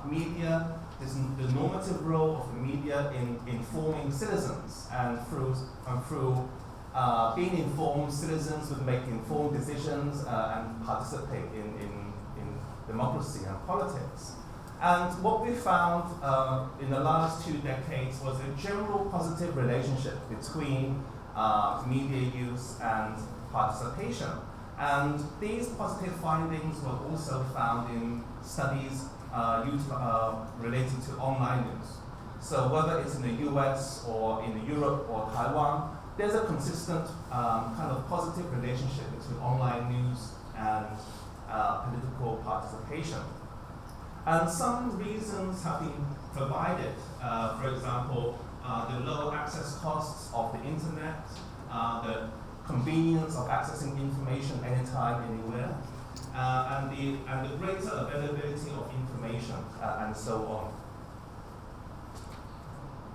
media, the normative role of the media in informing citizens, and through being informed citizens would make informed decisions and participate in democracy and politics. And what we found in the last 2 decades was a general positive relationship between media use and participation. And these positive findings were also found in studies related to online news. So whether it's in the US or in Europe or Taiwan, there's a consistent kind of positive relationship between online news and political participation. And some reasons have been provided. For example, the low access costs of the internet, the convenience of accessing information anytime, anywhere, and the greater availability of information, and so on.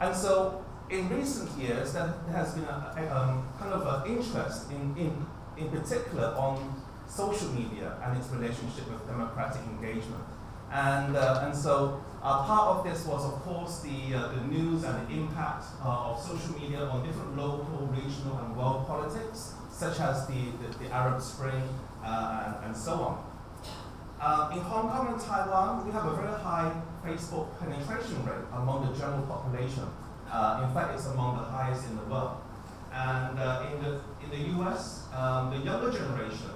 And so, in recent years, there has been a kind of an interest in particular on social media and its relationship with democratic engagement. And so part of this was, of course, the news and the impact of social media on different local, regional, and world politics, such as the Arab Spring and so on. In Hong Kong and Taiwan, we have a very high Facebook penetration rate among the general population. In fact, it's among the highest in the world. And in the US, the younger generation,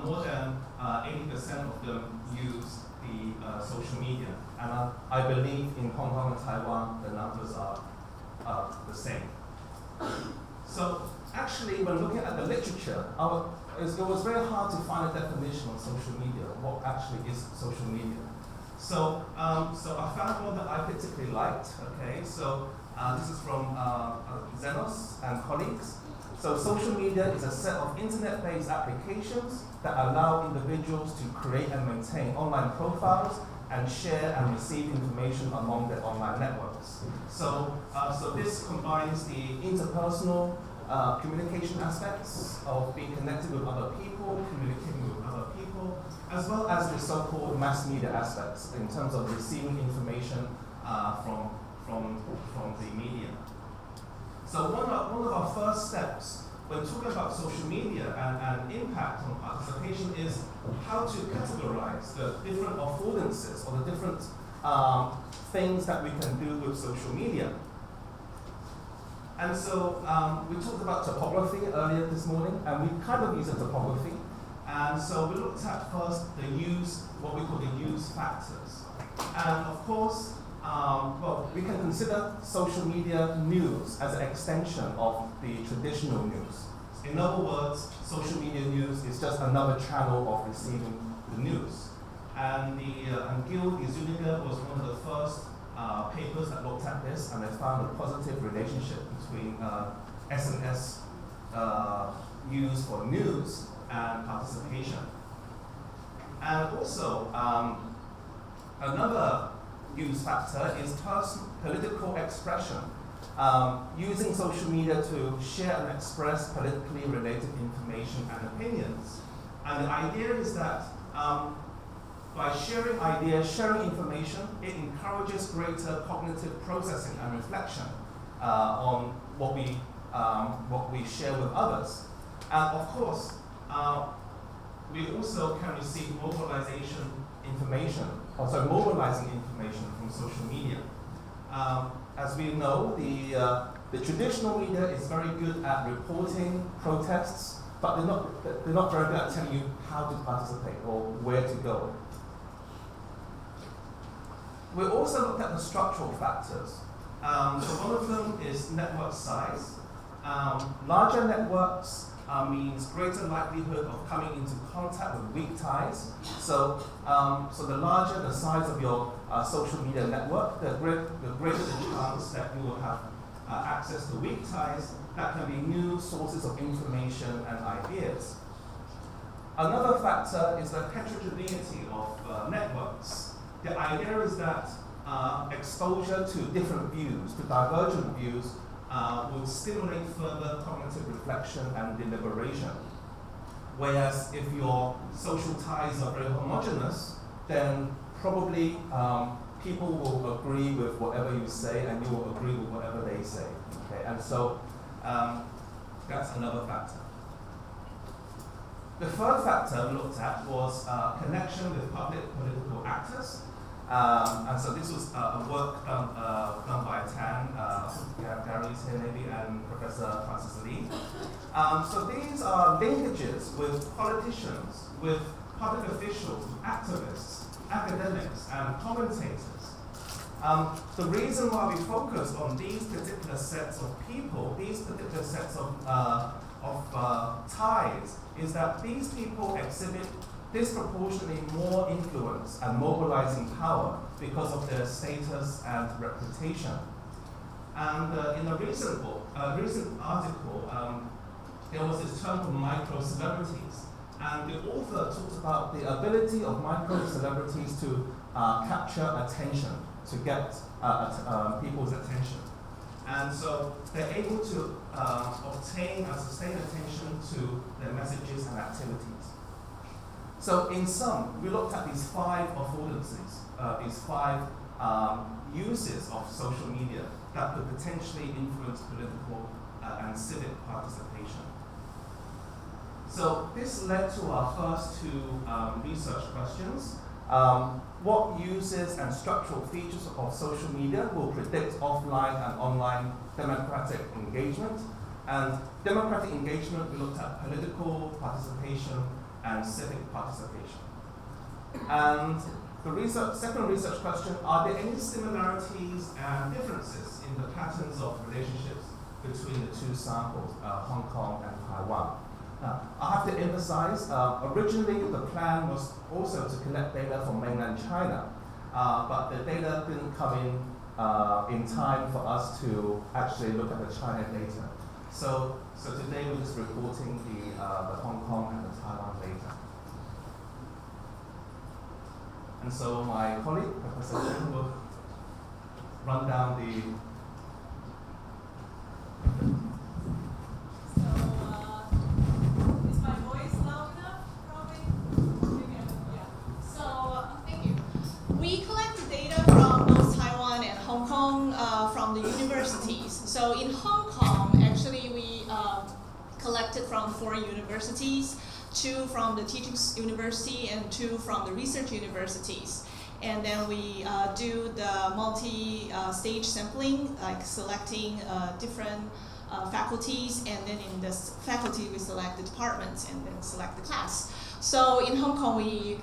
more than 80% of them use the social media. And I believe in Hong Kong and Taiwan, the numbers are the same. actually, when looking at the literature, it was very hard to find a definition on social media. What actually is social media? So I found one that I particularly liked. Okay, so this is from Zenos and colleagues. So social media is a set of internet-based applications that allow individuals to create and maintain online profiles and share and receive information among their online networks. So this combines the interpersonal communication aspects of being connected with other people, communicating with other people, as well as the so-called mass media aspects in terms of receiving information from the media. So one of our first steps when talking about social media and impact on participation is how to categorize the different affordances or the different things that we can do with social media. And so we talked about topography earlier this morning, and we kind of used a topography. And so we looked at first what we call the use factors. And of course, we can consider social media news as an extension of the traditional news. In other words, social media news is just another channel of receiving the news. And Gil Zuniga was one of the first papers that looked at this, and they found a positive relationship between SNS use for news and participation. And also, another use factor is political expression. Using social media to share and express politically related information and opinions. And the idea is that by sharing ideas, sharing information, it encourages greater cognitive processing and reflection on what we share with others. And of course, we also can receive mobilizing information from social media. As we know, the traditional media is very good at reporting protests, but they're not very good at telling you how to participate or where to go. We also looked at the structural factors. So one of them is network size. Larger networks means greater likelihood of coming into contact with weak ties. So the larger the size of your social media network, the greater the chance that you will have access to weak ties that can be new sources of information and ideas. Another factor is the heterogeneity of networks. The idea is that exposure to different views, to divergent views, will stimulate further cognitive reflection and deliberation. Whereas if your social ties are very homogeneous, then probably people will agree with whatever you say and you will agree with whatever they say. Okay? And so that's another factor. The third factor we looked at was connection with public political actors. And so this was a work done by Tan, Gary's here maybe, and Professor Francis Lee. So these are linkages with politicians, with public officials, activists, academics, and commentators. The reason why we focus on these particular sets of people, these particular sets of ties, is that these people exhibit disproportionately more influence and mobilizing power because of their status and reputation. And in a recent article, there was this term called micro-celebrities. And the author talked about the ability of micro-celebrities to capture attention, to get people's attention. And so they're able to obtain and sustain attention to their messages and activities. So in sum, we looked at these 5 affordances, these 5 uses of social media that could potentially influence political and civic participation. So this led to our first 2 research questions. What uses and structural features of social media will predict offline and online democratic engagement? And democratic engagement, we looked at political participation and civic participation. And the second research question, are there any similarities and differences in the patterns of relationships between the 2 samples, Hong Kong and Taiwan. I have to emphasize, originally the plan was also to collect data from mainland China, but the data didn't come in time for us to actually look at the China data. So today we're just reporting the Hong Kong and the Taiwan data. And so my colleague, Professor Chen, will run down the is my voice loud enough? Probably. Maybe I don't, yeah. So thank you. We collect data from both Taiwan and Hong Kong from the universities. So in Hong Kong, actually we collected from 4 universities, 2 from the teaching university and 2 from the research universities. And then we do the multi-stage sampling, like selecting different faculties, and then in this faculty we select the departments and then select the class. So in Hong Kong we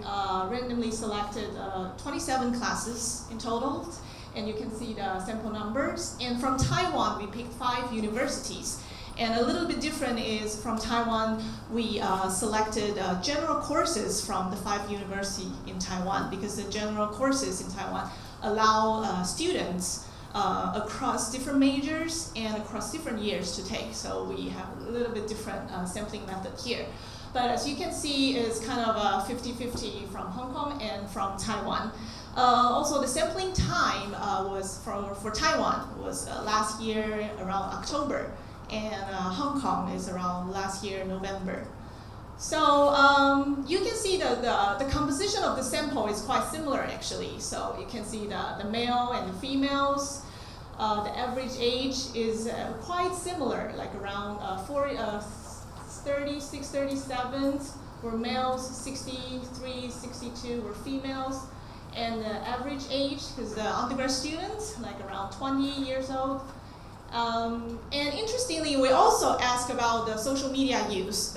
randomly selected 27 classes in total, and you can see the sample numbers. And from Taiwan we picked 5 universities. And a little bit different is from Taiwan, we selected general courses from the 5 universities in Taiwan, because the general courses in Taiwan allow students across different majors and across different years to take. So we have a little bit different sampling method here. But as you can see, it's kind of a 50-50 from Hong Kong and from Taiwan. Also, the sampling time was for Taiwan was last year around October. And Hong Kong is around last year, November. So you can see the composition of the sample is quite similar actually. So you can see the male and the females. The average age is quite similar, like around 36, 37 were males, 63, 62 were females. And the average age, because the undergrad students, like around 20 years old. And interestingly, we also ask about the social media use.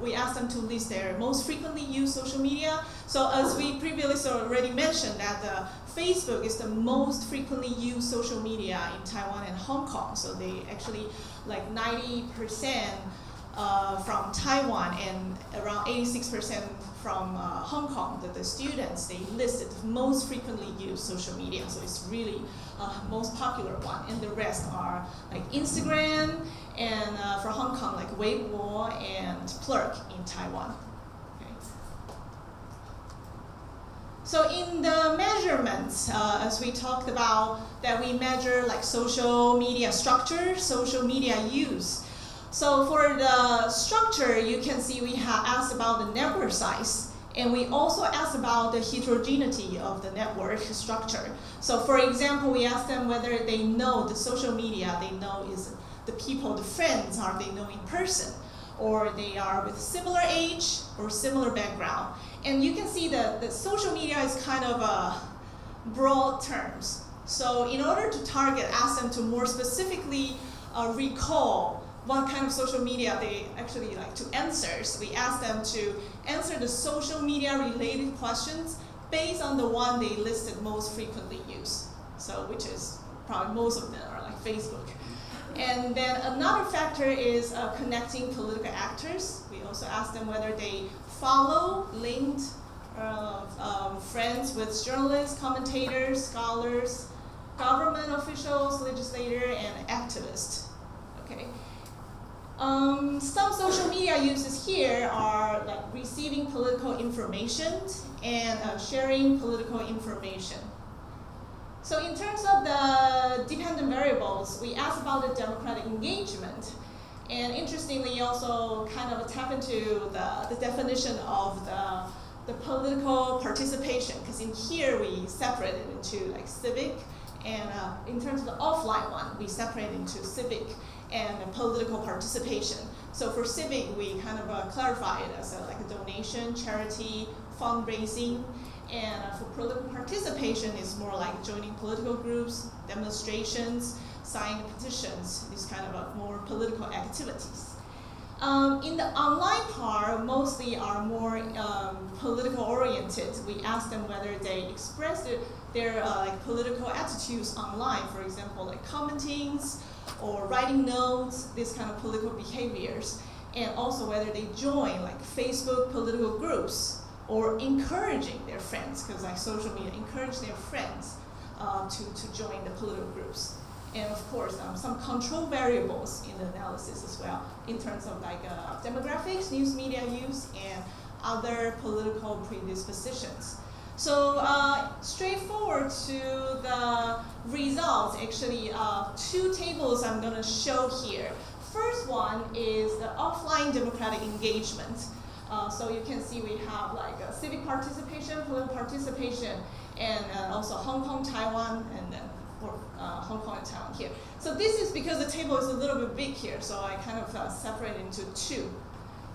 We asked them to list their most frequently used social media. So as we previously already mentioned, that Facebook is the most frequently used social media in Taiwan and Hong Kong. So they actually like 90% from Taiwan and around 86% from Hong Kong, that the students, they listed most frequently used social media. So it's really most popular one. And the rest are like Instagram, and for Hong Kong, like Weibo and Plurk in Taiwan. Okay. So in the measurements, as we talked about, that we measure like social media structure, social media use. So for the structure, you can see we have asked about the network size, and we also asked about the heterogeneity of the network structure. So for example, we asked them whether they know the social media they know is the people, the friends are they know in person, or they are with similar age or similar background. And you can see that the social media is kind of broad terms. So in order to target, ask them to more specifically recall what kind of social media they actually like to answer. So we asked them to answer the social media related questions based on the one they listed most frequently used. So which is probably most of them are like Facebook. And then another factor is connecting political actors. We also asked them whether they follow, linked friends with journalists, commentators, scholars, government officials, legislators, and activists. Okay. Some social media uses here are like receiving political information and sharing political information. So in terms of the dependent variables, we asked about the democratic engagement. And interestingly, also kind of tap into the definition of the political participation, because in here we separate it into like civic, and in terms of the offline one, we separate into civic and political participation. So for civic, we kind of clarify it as like a donation, charity, fundraising, and for political participation, it's more like joining political groups, demonstrations, signing petitions, these kind of more political activities. In the online part, mostly are more political oriented. We ask them whether they express their like political attitudes online, for example, like commentings or writing notes, these kind of political behaviors. and also whether they join like Facebook political groups or encouraging their friends, because like social media encourage their friends to join the political groups. And of course, some control variables in the analysis as well, in terms of like demographics, news media use, and other political predispositions. So straightforward to the results, actually, two tables I'm going to show here. First one is the offline democratic engagement. So you can see we have like civic participation, political participation, and also Hong Kong, Taiwan, and then Hong Kong and Taiwan here. So this is because the table is a little bit big here, so I kind of separate it into two.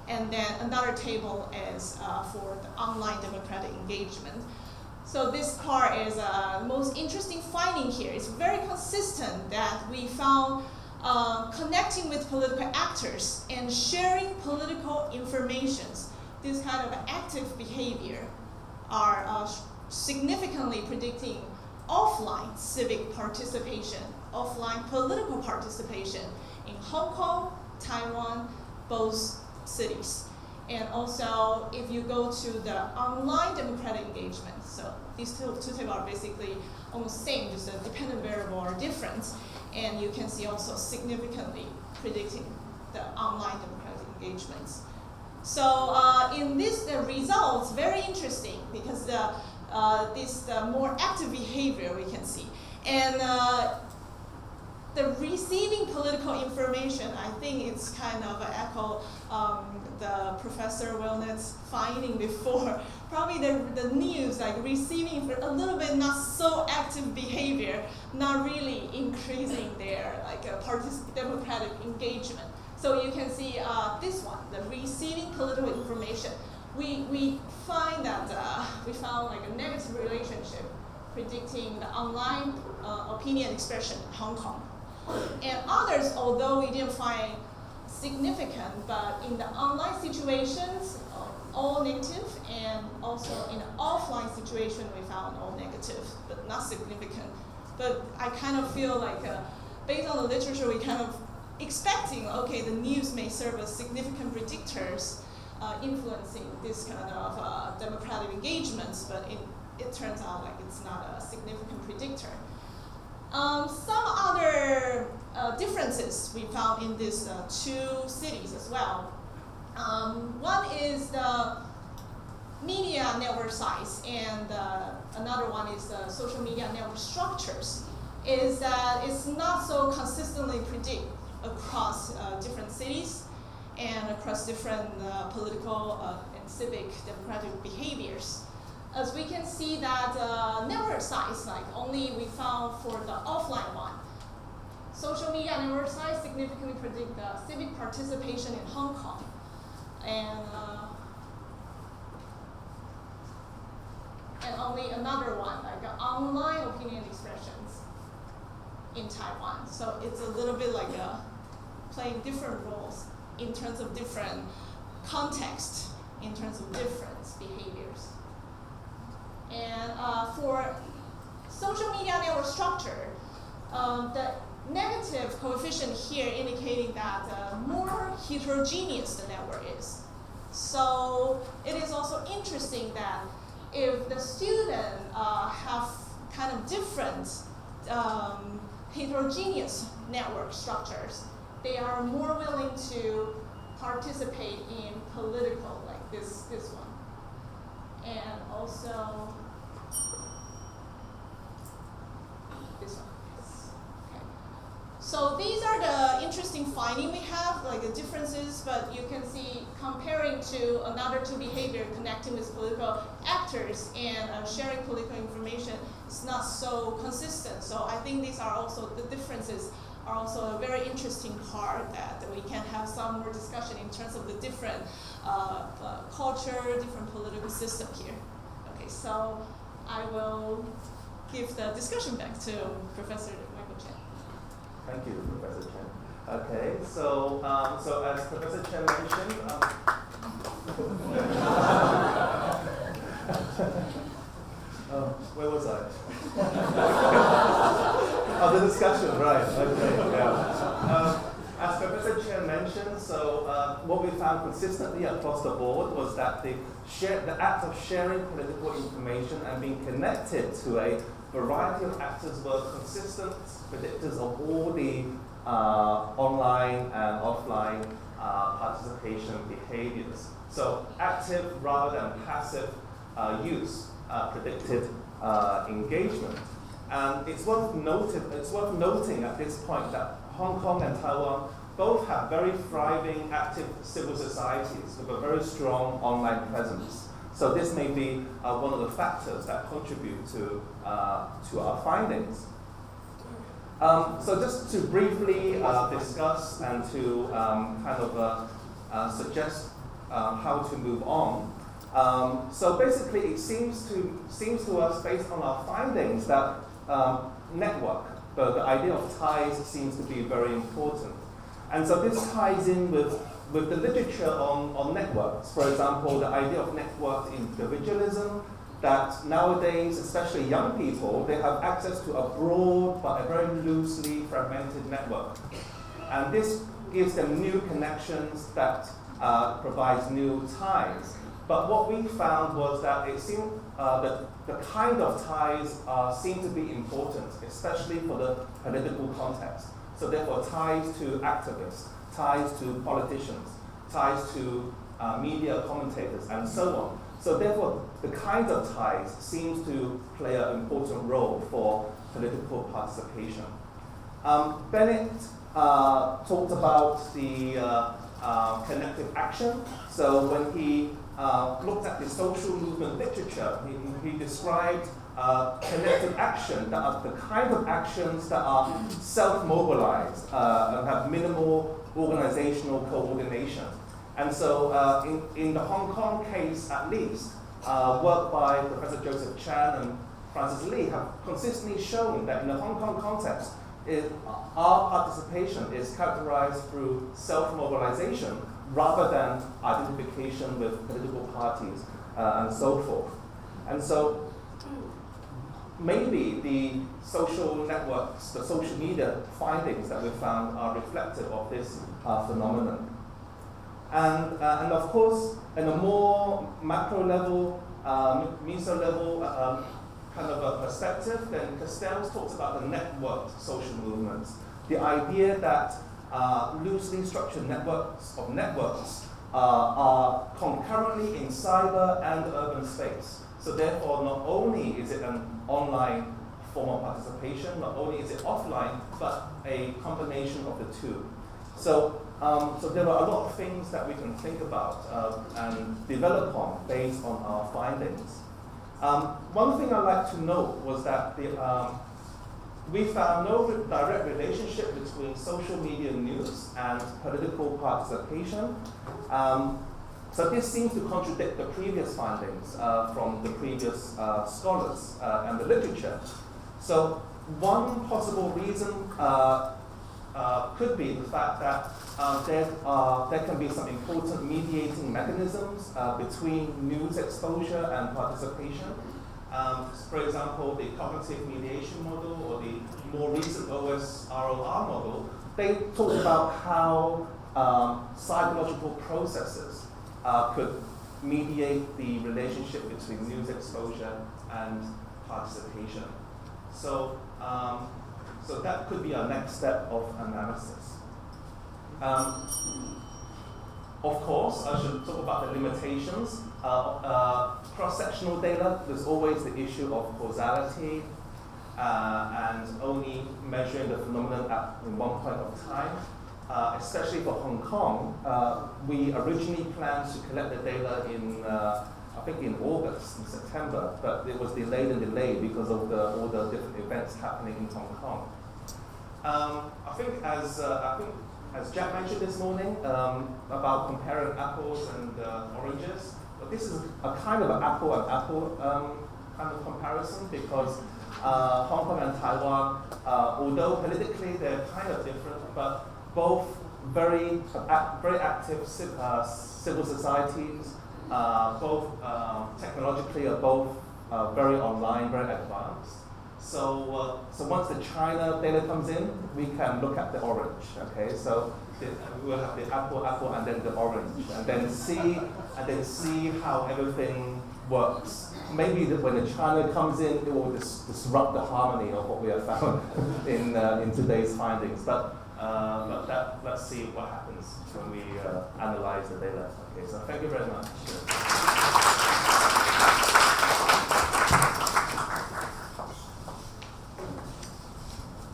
And then another table is for the online democratic engagement. So this part is the most interesting finding here. It's very consistent that we found connecting with political actors and sharing political informations, this kind of active behavior are significantly predicting offline civic participation, offline political participation in Hong Kong, Taiwan, both cities. And also, if you go to the online democratic engagement, so these two tables are basically almost same, just a dependent variable are different, and you can see also significantly predicting the online democratic engagements. So in this, the results very interesting because the more active behavior we can see, and the receiving political information, I think it's kind of echo the Professor Wilnett's finding before. Probably the news, like receiving a little bit not so active behavior, not really increasing their like democratic engagement. So you can see this one, the receiving political information. We find that we found like a negative relationship predicting the online opinion expression in Hong Kong. And others, although we didn't find significant, but in the online situations, all negative, and also in the offline situation, we found all negative, but not significant. But I kind of feel like, based on the literature, we kind of expecting, okay, the news may serve as significant predictors influencing this kind of democratic engagements, but it turns out like it's not a significant predictor. Some other differences we found in these two cities as well. One is the media network size, and another one is the social media network structures, is that it's not so consistently predict across different cities and across different political and civic democratic behaviors. As we can see that network size, like only we found for the offline one. Social media network size significantly predict the civic participation in Hong Kong. And only another one, like online opinion expressions in Taiwan. So it's a little bit like playing different roles in terms of different context, in terms of different behaviors. And for social media network structure, the negative coefficient here indicating that more heterogeneous the network is. So it is also interesting that if the student have kind of different heterogeneous network structures, they are more willing to participate in political, like this one. And also this one. Yes. Okay. So these are the interesting findings we have, like the differences, but you can see comparing to another two behavior, connecting with political actors and sharing political information, is not so consistent. So I think these are also the differences are also a very interesting part that we can have some more discussion in terms of the different culture, different political system here. Okay, so I will give the discussion back to Professor Michael Chen. Thank you, Professor Chen. Okay, so as Professor Chen mentioned, where was I? Oh, the discussion, right? Okay, yeah. As Professor Chen mentioned, so what we found consistently across the board was that the act of sharing political information and being connected to a variety of actors were consistent predictors of all the online and offline participation behaviors. So active rather than passive use predicted engagement. And it's worth noting at this point that Hong Kong and Taiwan both have very thriving, active civil societies with a very strong online presence. So this may be one of the factors that contribute to our findings. So just to briefly discuss and to suggest how to move on. So basically, it seems to us, based on our findings, that network, the idea of ties, seems to be very important. And so this ties in with the literature on networks. For example, the idea of networked individualism, that nowadays, especially young people, they have access to a broad but a very loosely fragmented network. And this gives them new connections that provides new ties. But what we found was that it seemed that the kind of ties seem to be important, especially for the political context. So therefore, ties to activists, ties to politicians, ties to media commentators, and so on. So therefore, the kind of ties seems to play an important role for political participation. Bennett talked about the connective action. So when he looked at the social movement literature, he described connective action that are the kind of actions that are self-mobilized and have minimal organizational coordination. And so in the Hong Kong case, at least, work by Professor Joseph Chan and Francis Lee have consistently shown that in the Hong Kong context, our participation is characterized through self-mobilization rather than identification with political parties and so forth. And so maybe the social networks, the social media findings that we found are reflective of this phenomenon. And of course, in a more macro level, meso level kind of a perspective, then Castells talks about the networked social movements. The idea that loosely structured networks are concurrently in cyber and urban space. So therefore, not only is it an online form of participation, not only is it offline, but a combination of the two. So there are a lot of things that we can think about and develop on based on our findings. One thing I'd like to note was that we found no direct relationship between social media news and political participation. So this seems to contradict the previous findings from the previous scholars and the literature. So one possible reason could be the fact that there can be some important mediating mechanisms between news exposure and participation. For example, the cognitive mediation model or the more recent OSROR model, they talk about how psychological processes could mediate the relationship between news exposure and participation. So that could be our next step of analysis. Of course, I should talk about the limitations. Cross-sectional data, there's always the issue of causality and only measuring the phenomenon at one point of time. Especially for Hong Kong, we originally planned to collect the data I think in August, in September, but it was delayed because of all the different events happening in Hong Kong. I think as Jack mentioned this morning about comparing apples and oranges, but this is a kind of an apple and apple kind of comparison because Hong Kong and Taiwan, although politically they're kind of different, but both very active civil societies, both technologically are both very online, very advanced. So once the China data comes in, we can look at the orange. Okay, so we'll have the apple, and then the orange, and then see how everything works. Maybe when the China comes in, it will disrupt the harmony of what we have found in today's findings. But let's see what happens when we analyze the data. Okay, so thank you very much.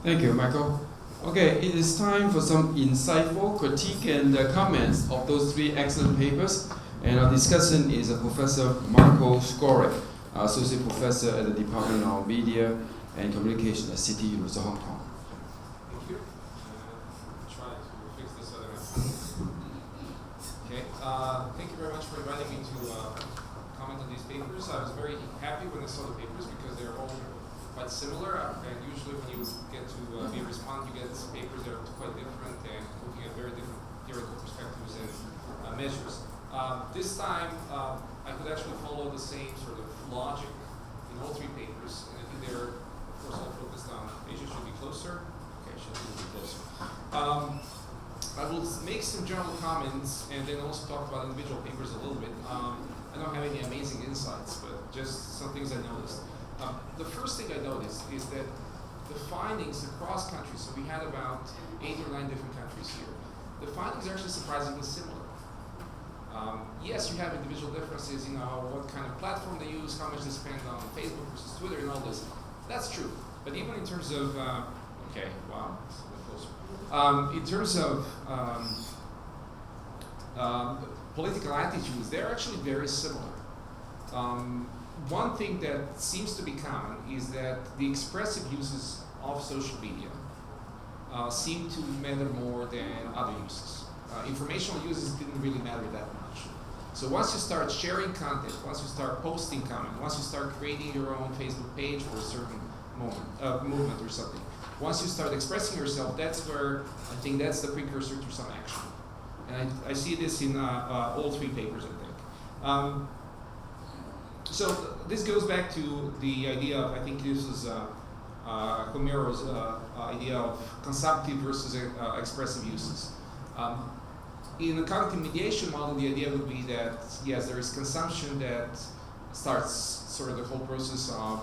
Thank you, Michael. Okay, it is time for some insightful critique and comments of those three excellent papers. And our discussant is Professor Marco Skorek, Associate Professor at the Department of Media and Communication at City University of Hong Kong. Thank you. Try to fix this other one. Okay. Thank you very much for inviting me to comment on these papers. I was very happy when I saw the papers because they're all quite similar. And usually when you get to be a respondent, you get papers that are quite different and looking at very different theoretical perspectives and measures. This time, I could actually follow the same sort of logic in all three papers, and I think they're, of course, all focused on Asia should be closer. Okay, should be closer. I will make some general comments and then also talk about individual papers a little bit. I don't have any amazing insights, but just some things I noticed. The first thing I noticed is that the findings across countries, so we had about 8 or 9 different countries here, the findings are actually surprisingly similar. Yes, you have individual differences, what kind of platform they use, how much they spend on Facebook versus Twitter and all this. That's true. But even in terms of, okay, wow, it's a bit closer. In terms of political attitudes, they're actually very similar. One thing that seems to be common is that the expressive uses of social media seem to matter more than other uses. Informational uses didn't really matter that much. So once you start sharing content, once you start posting comment, once you start creating your own Facebook page for a certain movement or something, once you start expressing yourself, that's where I think that's the precursor to some action. And I see this in all three papers, I think. So this goes back to the idea of, I think this is Homero's idea of consumptive versus expressive uses. In the cognitive mediation model, the idea would be that, yes, there is consumption that starts sort of the whole process of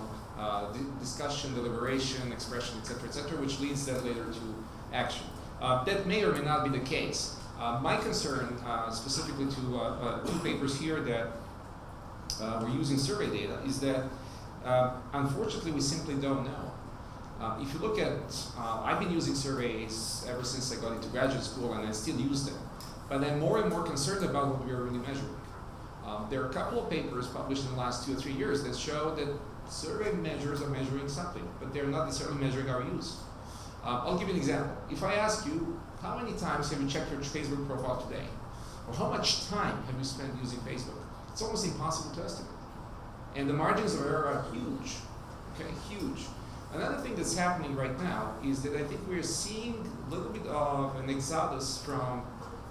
discussion, deliberation, expression, etc., which leads then later to action. That may or may not be the case. My concern, specifically to 2 papers here that we're using survey data, is that unfortunately we simply don't know. If you look at, I've been using surveys ever since I got into graduate school, and I still use them. But I'm more and more concerned about what we are really measuring. There are a couple of papers published in the last 2 or 3 years that show that survey measures are measuring something, but they're not necessarily measuring our use. I'll give you an example. If I ask you, how many times have you checked your Facebook profile today? Or how much time have you spent using Facebook? It's almost impossible to estimate. And the margins of error are huge, okay, huge. Another thing that's happening right now is that I think we're seeing a little bit of an exodus from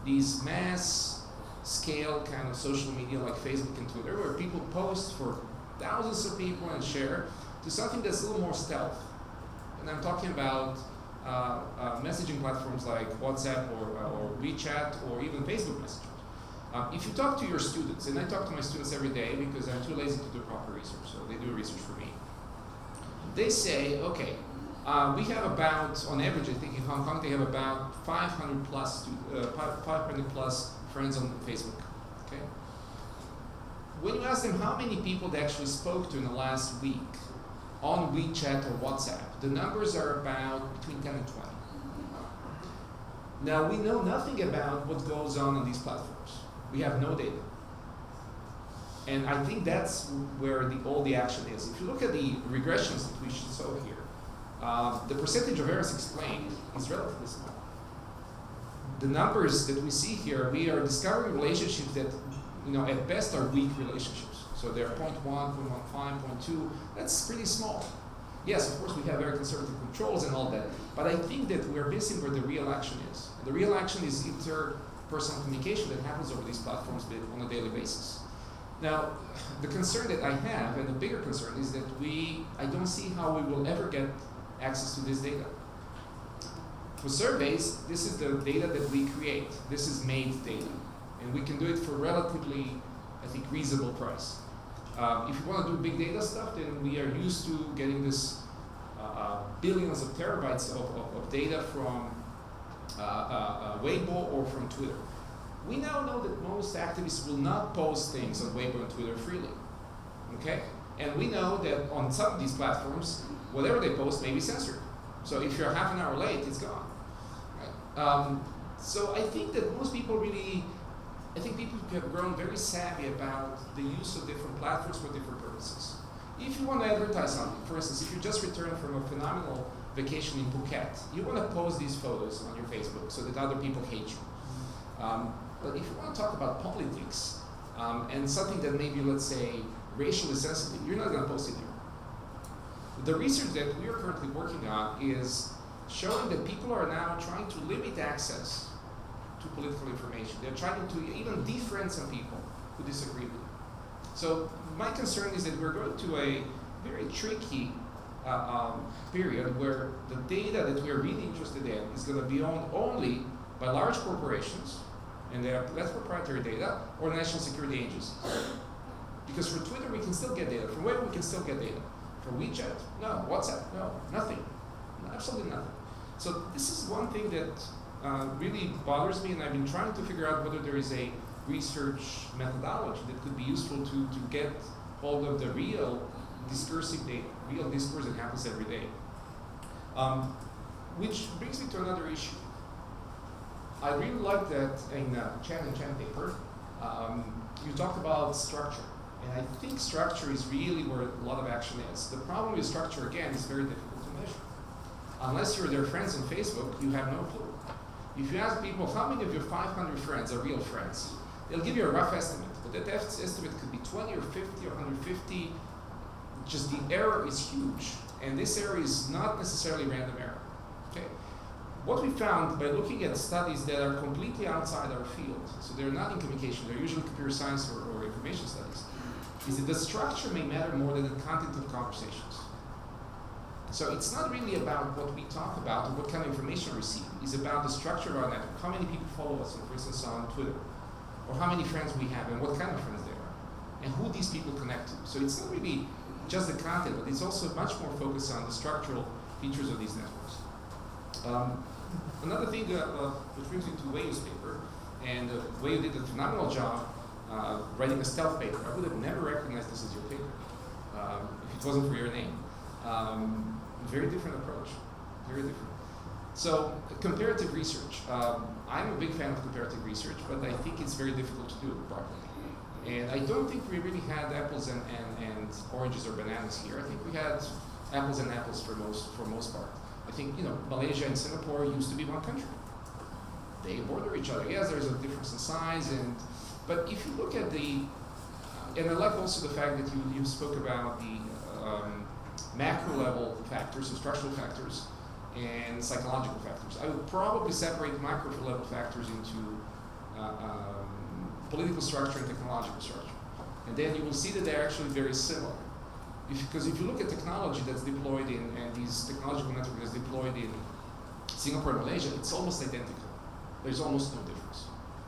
these mass scale kind of social media like Facebook and Twitter, where people post for thousands of people and share, to something that's a little more stealth. And I'm talking about messaging platforms like WhatsApp or WeChat or even Facebook Messenger. If you talk to your students, and I talk to my students every day because I'm too lazy to do proper research, so they do research for me. They say, okay, we have about, on average, I think in Hong Kong, they have about 500 plus friends on Facebook, okay? When you ask them how many people they actually spoke to in the last week on WeChat or WhatsApp, the numbers are about between 10 and 20. Now, we know nothing about what goes on these platforms. We have no data. And I think that's where all the action is. If you look at the regressions that we saw here, the percentage of errors explained is relatively small. The numbers that we see here, we are discovering relationships that, at best are weak relationships. So they're 0.1, 0.15, 0.2. That's pretty small. Yes, of course, we have very conservative controls and all that, but I think that we're missing where the real action is. The real action is interpersonal communication that happens over these platforms on a daily basis. Now, the concern that I have, and the bigger concern, is that I don't see how we will ever get access to this data. For surveys, this is the data that we create. This is made data. And we can do it for relatively, I think, reasonable price. If you want to do big data stuff, then we are used to getting this billions of terabytes of data from Weibo or from Twitter. We now know that most activists will not post things on Weibo and Twitter freely. Okay? And we know that on some of these platforms, whatever they post may be censored. So if you're half an hour late, it's gone. Right? So I think that most people people have grown very savvy about the use of different platforms for different purposes. If you want to advertise something, for instance, if you just returned from a phenomenal vacation in Phuket, you want to post these photos on your Facebook so that other people hate you. But if you want to talk about politics and something that may be, let's say, racially sensitive, you're not going to post it here. The research that we are currently working on is showing that people are now trying to limit access to political information. They're trying to even defriend some people who disagree with them. So my concern is that we're going to a very tricky period where the data that we're really interested in is going to be owned only by large corporations, and that's proprietary data, or national security agencies. Because for Twitter we can still get data, for Weibo we can still get data. For WeChat, no. WhatsApp, no. Nothing. Absolutely nothing. So this is one thing that really bothers me, and I've been trying to figure out whether there is a research methodology that could be useful to get hold of the real discursive data, real discourse that happens every day. Which brings me to another issue. I really like that in Chan and Chan paper, you talked about structure. And I think structure is really where a lot of action is. The problem with structure, again, is very difficult to measure. Unless you're their friends on Facebook, you have no clue. If you ask people, how many of your 500 friends are real friends? They'll give you a rough estimate, but that estimate could be 20 or 50 or 150. Just the error is huge. And this error is not necessarily random error. Okay? What we found by looking at studies that are completely outside our field, so they're not in communication, they're usually computer science or information studies, is that the structure may matter more than the content of conversations. So it's not really about what we talk about or what kind of information we receive. It's about the structure of our network. How many people follow us, for instance, on Twitter? Or how many friends we have and what kind of friends they are. And who these people connect to. So it's not really just the content, but it's also much more focused on the structural features of these networks. Another thing which brings me to Weibo's paper, and Weibo did a phenomenal job writing a stealth paper. I would have never recognized this as your paper if it wasn't for your name. Very different approach, very different. So comparative research. I'm a big fan of comparative research, but I think it's very difficult to do properly. And I don't think we really had apples and oranges or bananas here. I think we had apples and apples for most part. I think Malaysia and Singapore used to be one country. They border each other. Yes, there's a difference in size, but if you look at and I like also the fact that you spoke about the macro level factors, so structural factors, and psychological factors. I would probably separate micro level factors into political structure and technological structure. And then you will see that they're actually very similar. Because if you look at technology that's deployed and these technological network that's deployed in Singapore and Malaysia, it's almost identical. There's almost no difference.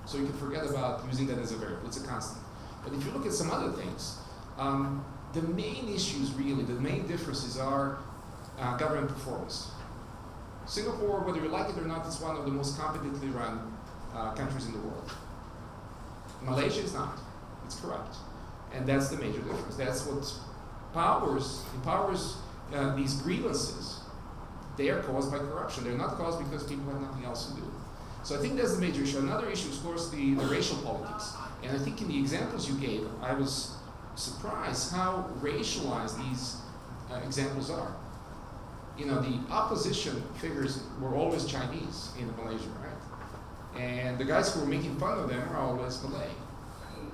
So you can forget about using that as a variable, it's a constant. But if you look at some other things, the main issues really, the main differences are government performance. Singapore, whether you like it or not, is one of the most competently run countries in the world. Malaysia is not. It's corrupt. And that's the major difference. That's what empowers these grievances. They are caused by corruption. They're not caused because people have nothing else to do. So I think that's the major issue. Another issue is, of course, the racial politics. And I think in the examples you gave, I was surprised how racialized these examples are. The opposition figures were always Chinese in Malaysia, right? And the guys who were making fun of them are always Malay,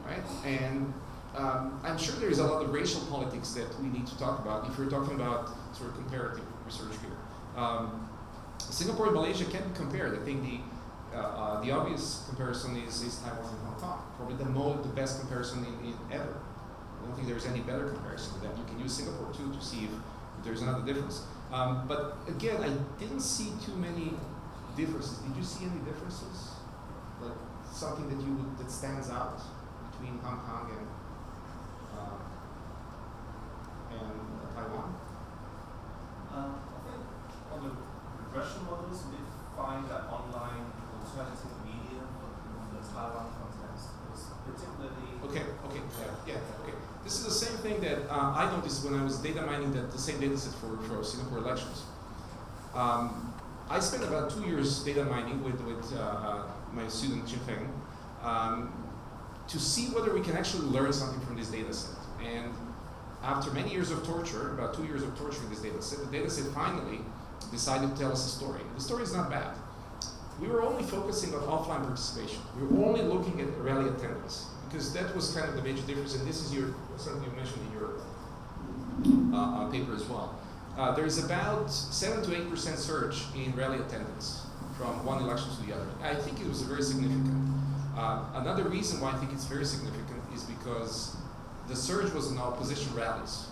right? And I'm sure there's a lot of racial politics that we need to talk about if we're talking about sort of comparative research here. Singapore and Malaysia can be compared. I think the obvious comparison is Taiwan and Hong Kong. Probably the best comparison in ever. I don't think there's any better comparison to that. You can use Singapore too to see if there's another difference. But again, I didn't see too many differences. Did you see any differences? Like something that stands out between Hong Kong and Taiwan? I think on the regression models, we find that online alternative media in the Taiwan context was particularly Okay. This is the same thing that I noticed when I was data mining the same data set for Singapore elections. I spent about 2 years data mining with my student Jin Feng to see whether we can actually learn something from this data set. And after many years of torture, about 2 years of torturing this data set, the data set finally decided to tell us a story. The story is not bad. We were only focusing on offline participation. We were only looking at rally attendance, because that was kind of the major difference, and this is something you mentioned in your paper as well. There's about 7 to 8% surge in rally attendance from one election to the other. I think it was very significant. Another reason why I think it's very significant is because the surge was in opposition rallies.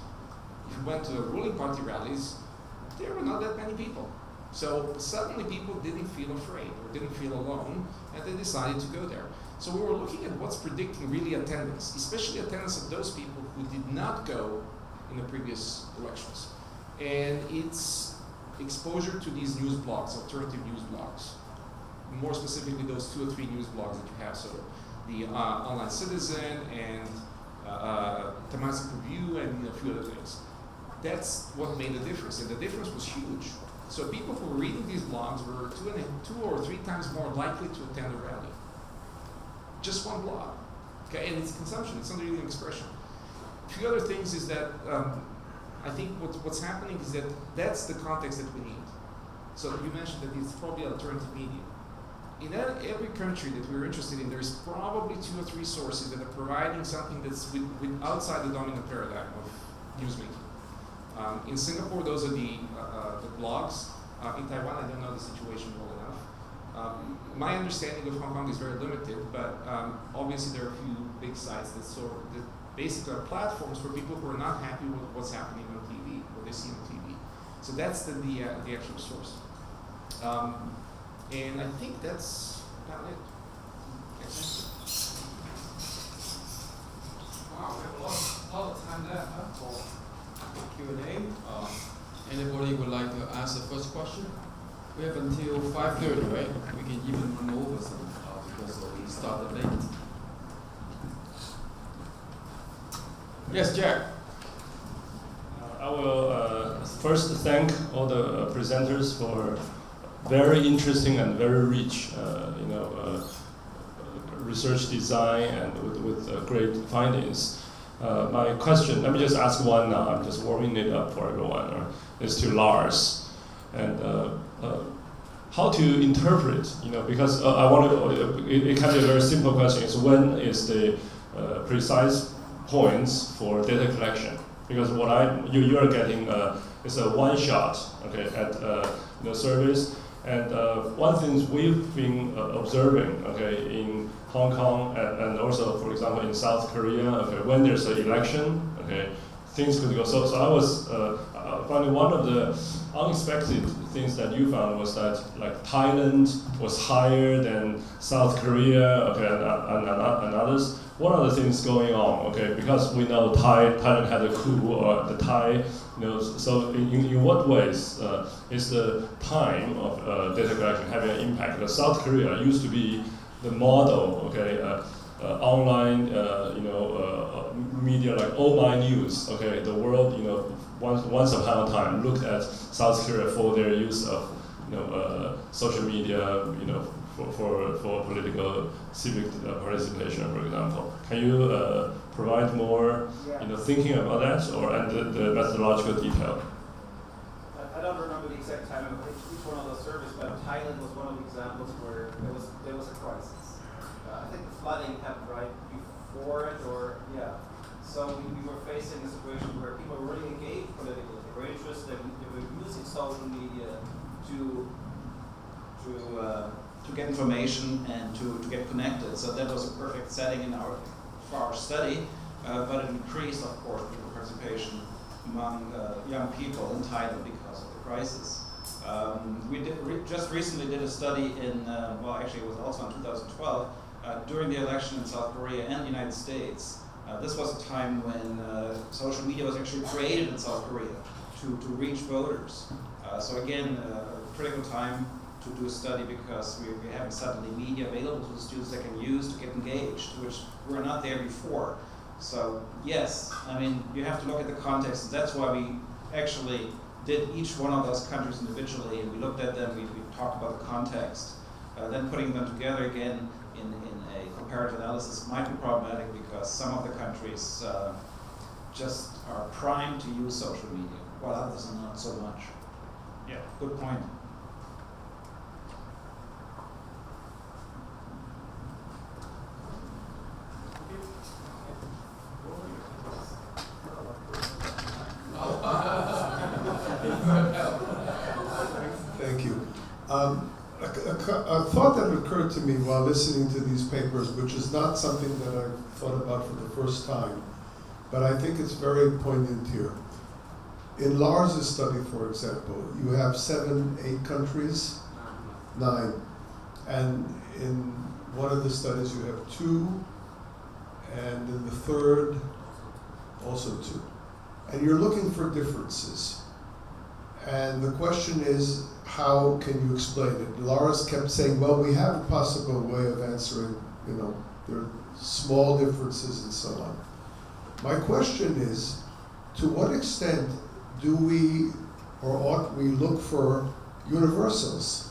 If you went to the ruling party rallies, there were not that many people. So suddenly people didn't feel afraid or didn't feel alone, and they decided to go there. So we were looking at what's predicting really attendance, especially attendance of those people who did not go in the previous elections. And it's exposure to these news blogs, alternative news blogs. More specifically, those 2 or 3 news blogs that you have, so the Online Citizen and Temasek Review and a few other things. That's what made the difference, and the difference was huge. So people who were reading these blogs were 2 or 3 times more likely to attend a rally. Just one blog, okay? And it's consumption, it's not really an expression. A few other things is that I think what's happening is that that's the context that we need. So you mentioned that it's probably alternative media. In every country that we're interested in, there's probably 2 or 3 sources that are providing something that's outside the dominant paradigm of newsmaking. In Singapore, those are the blogs. In Taiwan, I don't know the situation well enough. My understanding of Hong Kong is very limited, but obviously there are a few big sites that basically are platforms for people who are not happy with what's happening on TV, what they see on TV. So that's the actual source. And I think that's about it. Yes. Wow, we have a lot of time left for Q&A. Anybody would like to ask the first question? We have until 5:30, right? We can even run over some because we started late. Yes, Jack. I will first thank all the presenters for very interesting and very rich, research design and with great findings. My question, let me just ask one now. I'm just warming it up for everyone. Is to Lars, and how to interpret, because I want to. It can be a very simple question. Is when is the precise points for data collection? Because what you are getting is a one shot, okay, at surveys. And one thing we've been observing, okay, in Hong Kong and also, for example, in South Korea, okay, when there's an election, okay, things could go. So I was finding one of the unexpected things that you found was that like Thailand was higher than South Korea, okay, and others. What are the things going on? Okay, because we know Thailand had a coup, or the Thai, so in what ways is the time of data collection having an impact? Because South Korea used to be the model, okay, online, media like All My News, okay, the world, once upon a time looked at South Korea for their use of, social media, for political civic participation, for example. Can you provide more, thinking about that, or and the methodological detail? I don't remember the exact timing of each one of those surveys, but Thailand was one of the examples where there was a crisis. I think the flooding happened right before it, So we were facing a situation where people were really engaged politically. They were interested. They were using social media to to get information and to get connected. So that was a perfect setting for our study, but it increased, of course, the participation among young people in Thailand because of the crisis. We just recently did a study in, well, actually it was also in 2012, during the election in South Korea and the United States. This was a time when social media was actually created in South Korea to reach voters. So again, a critical time to do a study because we have suddenly media available to the students that can use to get engaged, which were not there before. So yes, I mean, you have to look at the context. That's why we actually did each one of those countries individually, and we looked at them, we talked about the context. Then putting them together again in a comparative analysis might be problematic because some of the countries just are primed to use social media, while others are not so much. Yeah, good point. Thank you. A thought that occurred to me while listening to these papers, which is not something that I've thought about for the first time, but I think it's very poignant here. In Lars's study, for example, you have 7, 8 countries, 9, and in one of the studies you have 2, and in the third, also 2. And you're looking for differences. And the question is, how can you explain it? Lars kept saying, well, we have a possible way of answering, you know, there are small differences and so on. My question is, to what extent do we, or ought we look for universals?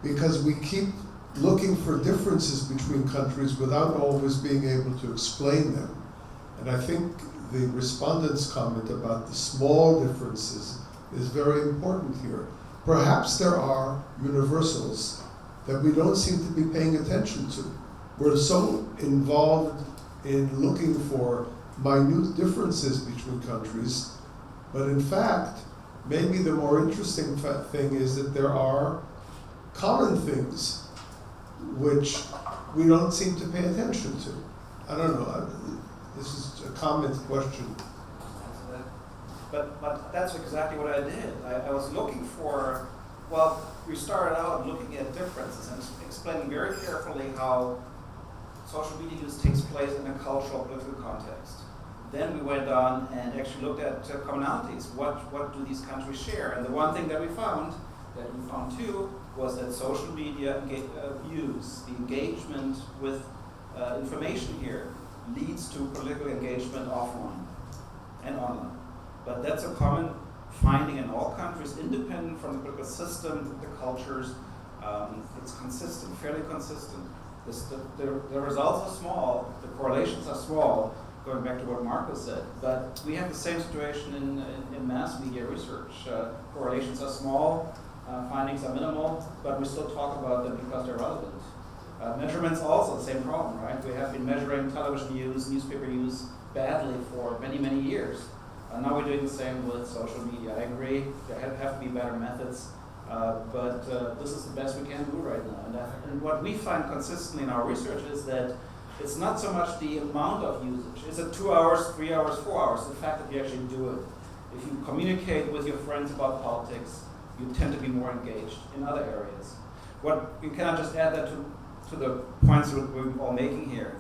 Because we keep looking for differences between countries without always being able to explain them. And I think the respondent's comment about the small differences is very important here. Perhaps there are universals that we don't seem to be paying attention to. We're so involved in looking for minute differences between countries, but in fact, maybe the more interesting thing is that there are common things which we don't seem to pay attention to. I don't know, this is a comment question. But that's exactly what I did. I was looking for, well, we started out looking at differences and explaining very carefully how social media use takes place in a cultural, political context. Then we went on and actually looked at commonalities. What do these countries share? And the one thing that we found too, was that social media use, the engagement with information here, leads to political engagement offline and online. But that's a common finding in all countries, independent from the political system, the cultures. It's consistent, fairly consistent. The results are small, the correlations are small, going back to what Marco said. But we have the same situation in mass media research. Correlations are small, findings are minimal, but we still talk about them because they're relevant. Measurements also the same problem, right? We have been measuring television use, newspaper use badly for many, many years. Now we're doing the same with social media. I agree, there have to be better methods, but this is the best we can do right now. And what we find consistently in our research is that it's not so much the amount of usage. Is it 2 hours, 3 hours, 4 hours? The fact that you actually do it. If you communicate with your friends about politics, you tend to be more engaged in other areas. You cannot just add that to the points we're all making here.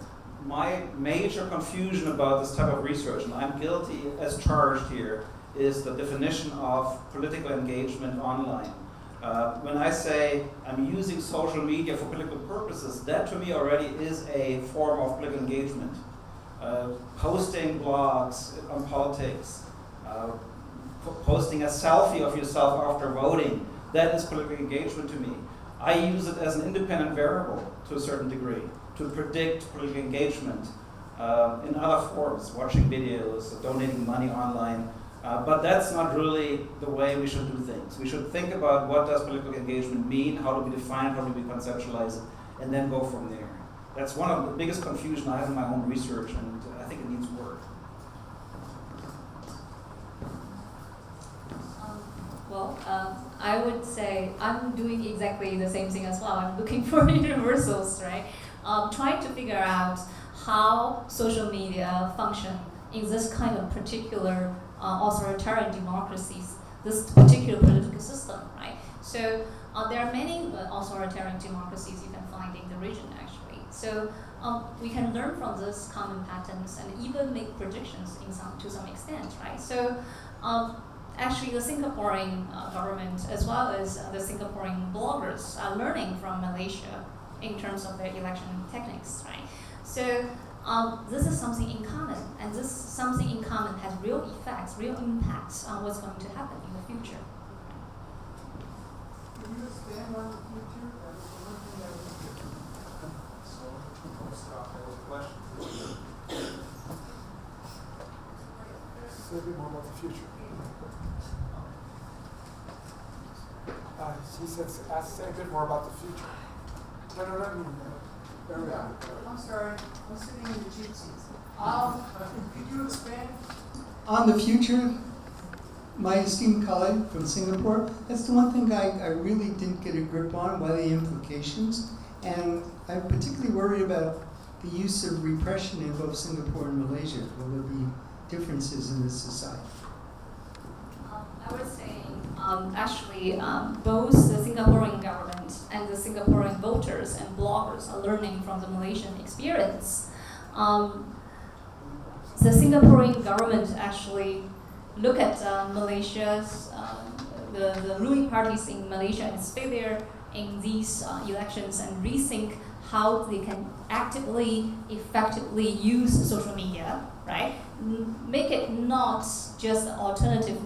My major confusion about this type of research, and I'm guilty as charged here, is the definition of political engagement online. When I say I'm using social media for political purposes, that to me already is a form of political engagement. Posting blogs on politics, posting a selfie of yourself after voting, that is political engagement to me. I use it as an independent variable to a certain degree to predict political engagement in other forms, watching videos, donating money online. But that's not really the way we should do things. We should think about what does political engagement mean, how do we define it, how do we conceptualize it, and then go from there. That's one of the biggest confusion I have in my own research, and I think it needs work. Well, I would say I'm doing exactly the same thing as well. I'm looking for universals, right? Trying to figure out how social media function in this kind of particular authoritarian democracies, this particular political system, right? So there are many authoritarian democracies you can find in the region, actually. So we can learn from these common patterns and even make predictions to some extent, right? So actually, the Singaporean government, as well as the Singaporean bloggers, are learning from Malaysia in terms of their election techniques, right? So this is something in common, and this something in common has real effects, real impacts on what's going to happen in the future. Can you expand on the future? That was the one thing I was So, I'll stop. That was a question. Say a bit more about the future. She said, say a bit more about the future. No, not me. I'm sorry. I'm sitting in the cheap seats. Could you expand? On the future, my esteemed colleague from Singapore, that's the one thing I really didn't get a grip on, what are the implications. And I'm particularly worried about the use of repression in both Singapore and Malaysia. Will there be differences in this society? I would say, actually, both the Singaporean government and the Singaporean voters and bloggers are learning from the Malaysian experience. The Singaporean government actually look at Malaysia's, the ruling parties in Malaysia and failure in these elections and rethink how they can actively, effectively use social media, right? Make it not just an alternative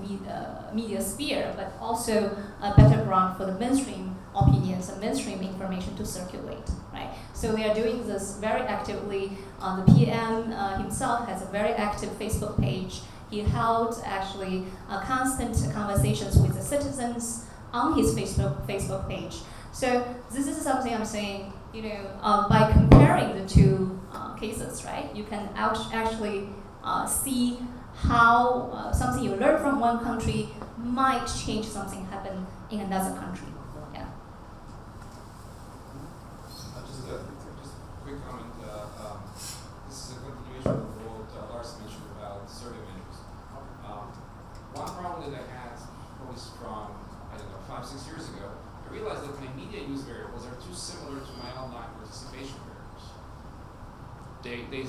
media sphere, but also a better ground for the mainstream opinions and mainstream information to circulate, right? So we are doing this very actively. The PM himself has a very active Facebook page. He held actually constant conversations with the citizens on his Facebook page. So this is something I'm saying, by comparing the two cases, right? You can actually see how something you learn from one country might change something happen in another country. Yeah. Just a quick comment. This is a continuation of what Lars mentioned about survey measures. One problem that I had was from, 5-6 years ago. I realized that my media use variables are too similar to my online participation variables. They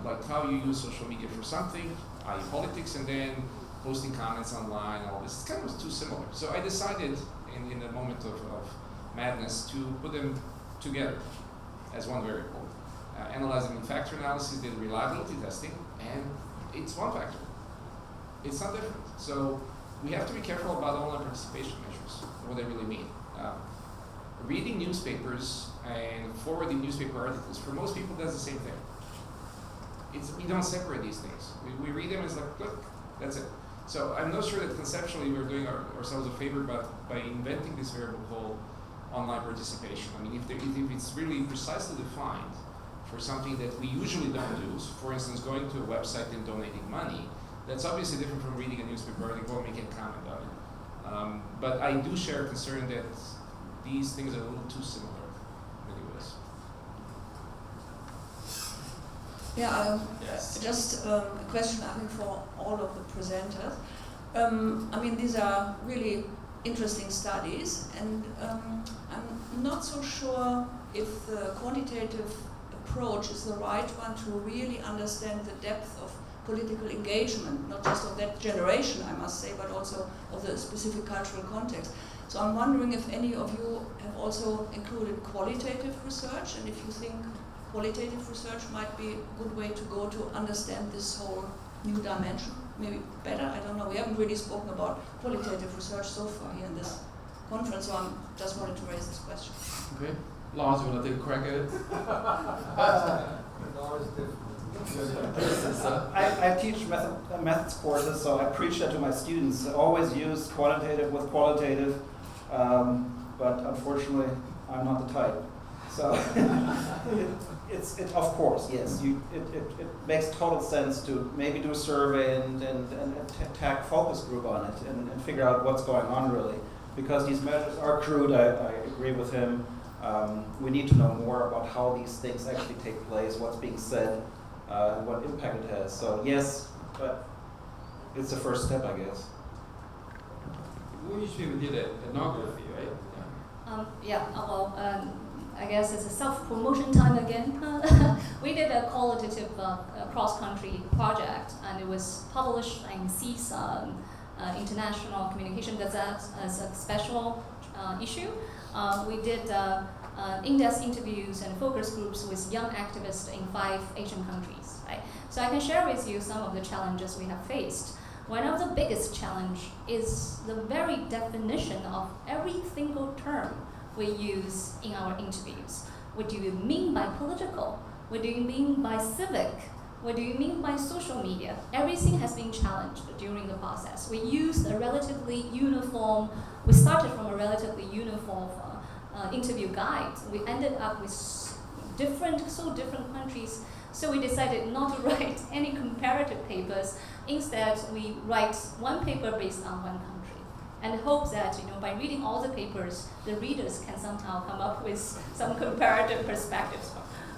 like how you use social media for something, i.e. politics, and then posting comments online, all this. It's kind of too similar. So I decided in the moment of madness to put them together as one variable. Analyze them in factor analysis, did reliability testing, and it's one factor. It's not different. So we have to be careful about online participation measures, what they really mean. Reading newspapers and forwarding newspaper articles, for most people that's the same thing. We don't separate these things. We read them as like, look, that's it. So I'm not sure that conceptually we're doing ourselves a favor by inventing this variable called online participation. I mean, if it's really precisely defined for something that we usually don't do, for instance, going to a website and donating money, that's obviously different from reading a newspaper article or making a comment on it. But I do share a concern that these things are a little too similar in many ways. Yeah, Yes. just a question I think for all of the presenters. I mean, these are really interesting studies, and I'm not so sure if the quantitative approach is the right one to really understand the depth of political engagement, not just of that generation, I must say, but also of the specific cultural context. So I'm wondering if any of you have also included qualitative research, and if you think qualitative research might be a good way to go to understand this whole new dimension, maybe better, I don't know. We haven't really spoken about qualitative research so far here in this conference, so I just wanted to raise this question. Okay. Lars, you want to take a crack at it? I teach methods courses, so I preach that to my students. I always use quantitative with qualitative, but unfortunately, I'm not the type. So it's of course, yes, it makes total sense to maybe do a survey and attack focus group on it and figure out what's going on really. Because these measures are crude, I agree with him. We need to know more about how these things actually take place, what's being said, and what impact it has. So yes, but it's the first step, I guess. We usually did ethnography, right? I guess it's a self-promotion time again. We did a qualitative cross-country project, and it was published in CIS International Communication Gazette as a special issue. We did in-depth interviews and focus groups with young activists in 5 Asian countries. Right? So I can share with you some of the challenges we have faced. One of the biggest challenge is the very definition of every single term we use in our interviews. What do you mean by political? What do you mean by civic? What do you mean by social media? Everything has been challenged during the process. We used a relatively uniform, we started from a relatively uniform interview guide. We ended up with different countries. So we decided not to write any comparative papers. Instead, we write one paper based on one country, and hope that by reading all the papers, the readers can somehow come up with some comparative perspectives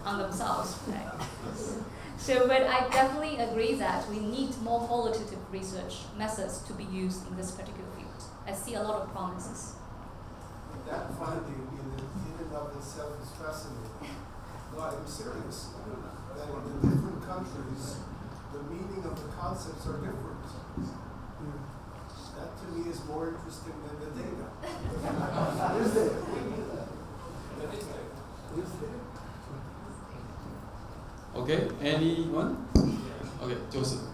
on themselves. Right? So, but I definitely agree that we need more qualitative research methods to be used in this particular field. I see a lot of promises. That finding in and of itself is fascinating. No, I'm serious. That in the different countries, the meaning of the concepts are different. That to me is more interesting than the data. Is there? Is there? Okay, anyone? Okay, Joseph.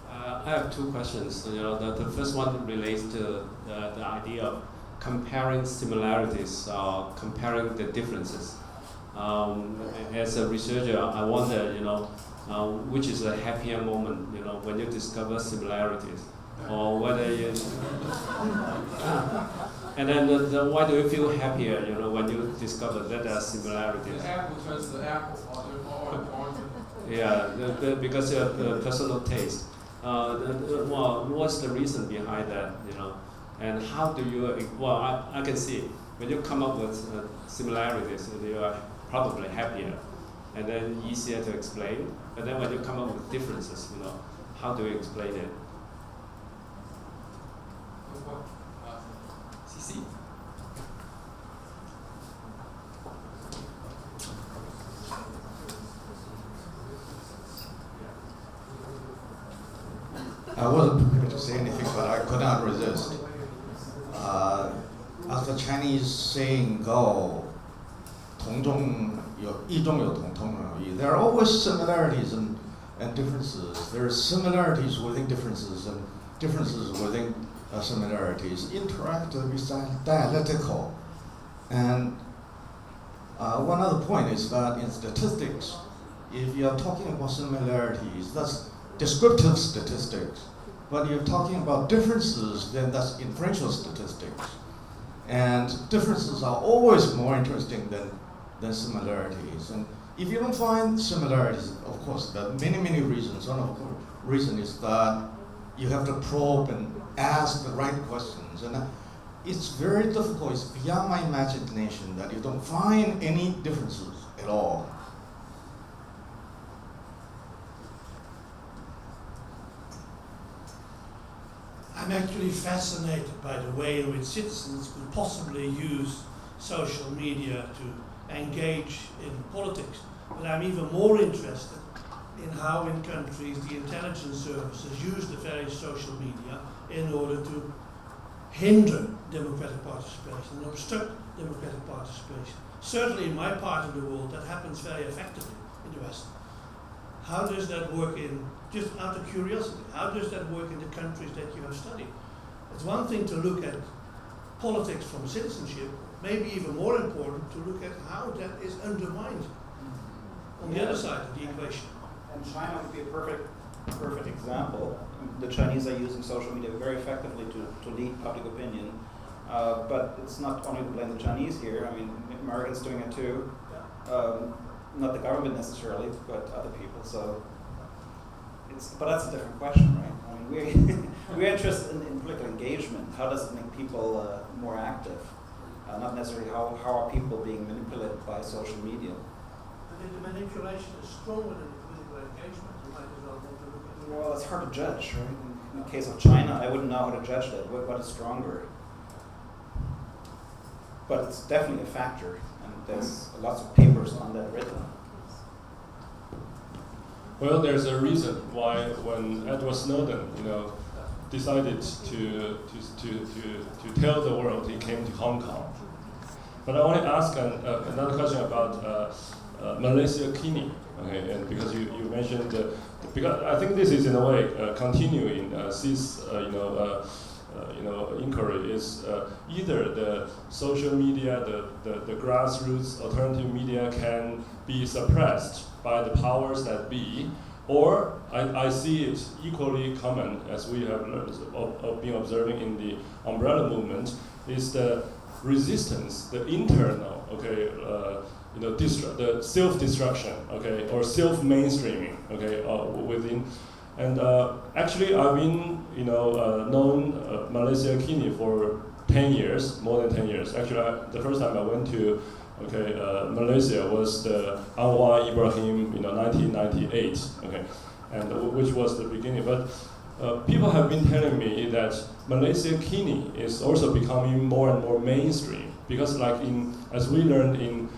I have 2 questions. The first one relates to the idea of comparing similarities, comparing the differences. As a researcher, I wonder, which is a happier moment, when you discover similarities, or whether you, and then why do you feel happier, when you discover that there are similarities? The apple turns to apple, or Yeah, because of personal taste. Well, what's the reason behind that, and how do you, I can see when you come up with similarities, you are probably happier and then easier to explain. But then when you come up with differences, how do you explain it? CC? I wasn't prepared to say anything, but I could not resist. As the Chinese saying go, 同中有异中有同，同中有异. There are always similarities and differences. There are similarities within differences and differences within similarities. Interactive is dialectical. And one other point is that in statistics, if you're talking about similarities, that's descriptive statistics. But you're talking about differences, then that's inferential statistics. And differences are always more interesting than similarities. And if you don't find similarities, of course, there are many reasons. One of the reasons is that you have to probe and ask the right questions. And it's very difficult, it's beyond my imagination that you don't find any differences at all. I'm actually fascinated by the way in which citizens could possibly use social media to engage in politics. But I'm even more interested in how in countries the intelligence services use the very social media in order to hinder democratic participation and obstruct democratic participation. Certainly in my part of the world that happens very effectively in the West. How does that work just out of curiosity, how does that work in the countries that you have studied? It's one thing to look at politics from citizenship, maybe even more important to look at how that is undermined on the other side of the equation. And China would be a perfect example. The Chinese are using social media very effectively to lead public opinion. But it's not only to blame the Chinese here. I mean, Americans doing it too. Not the government necessarily, but other people. So, but that's a different question, right? I mean, we're interested in political engagement. How does it make people more active? Not necessarily how are people being manipulated by social media. But if the manipulation is stronger than the political engagement, you might as well want to look at it. Well, it's hard to judge, right? In the case of China, I wouldn't know how to judge that. What is stronger? But it's definitely a factor, and there's lots of papers on that written. Well, there's a reason why when Edward Snowden, decided to tell the world he came to Hong Kong. But I want to ask another question about Malaysia Kini, okay? And because you mentioned, because I think this is in a way continuing this inquiry is either the social media, the grassroots alternative media can be suppressed by the powers that be, or I see it equally common as we have been observing in the umbrella movement is the resistance, the internal, the self-destruction, or self-mainstreaming, within. And actually, I've been, known Malaysia Kini for 10 years, more than 10 years. Actually, the first time I went to Malaysia was the Anwar Ibrahim, 1998, and which was the beginning. But people have been telling me that Malaysia Kini is also becoming more and more mainstream because, as we learned in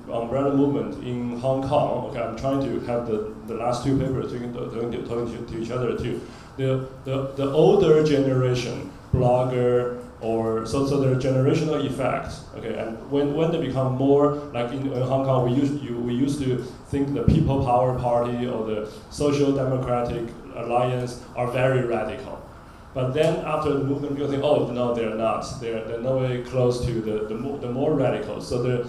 umbrella movement in Hong Kong, I'm trying to have the last two papers talking to each other too. The older generation blogger, or so there are generational effects, and when they become more like in Hong Kong, we used to think the People Power Party or the Social Democratic Alliance are very radical, but then after the movement, people think, oh no, they're not. They're no way close to the more radical. So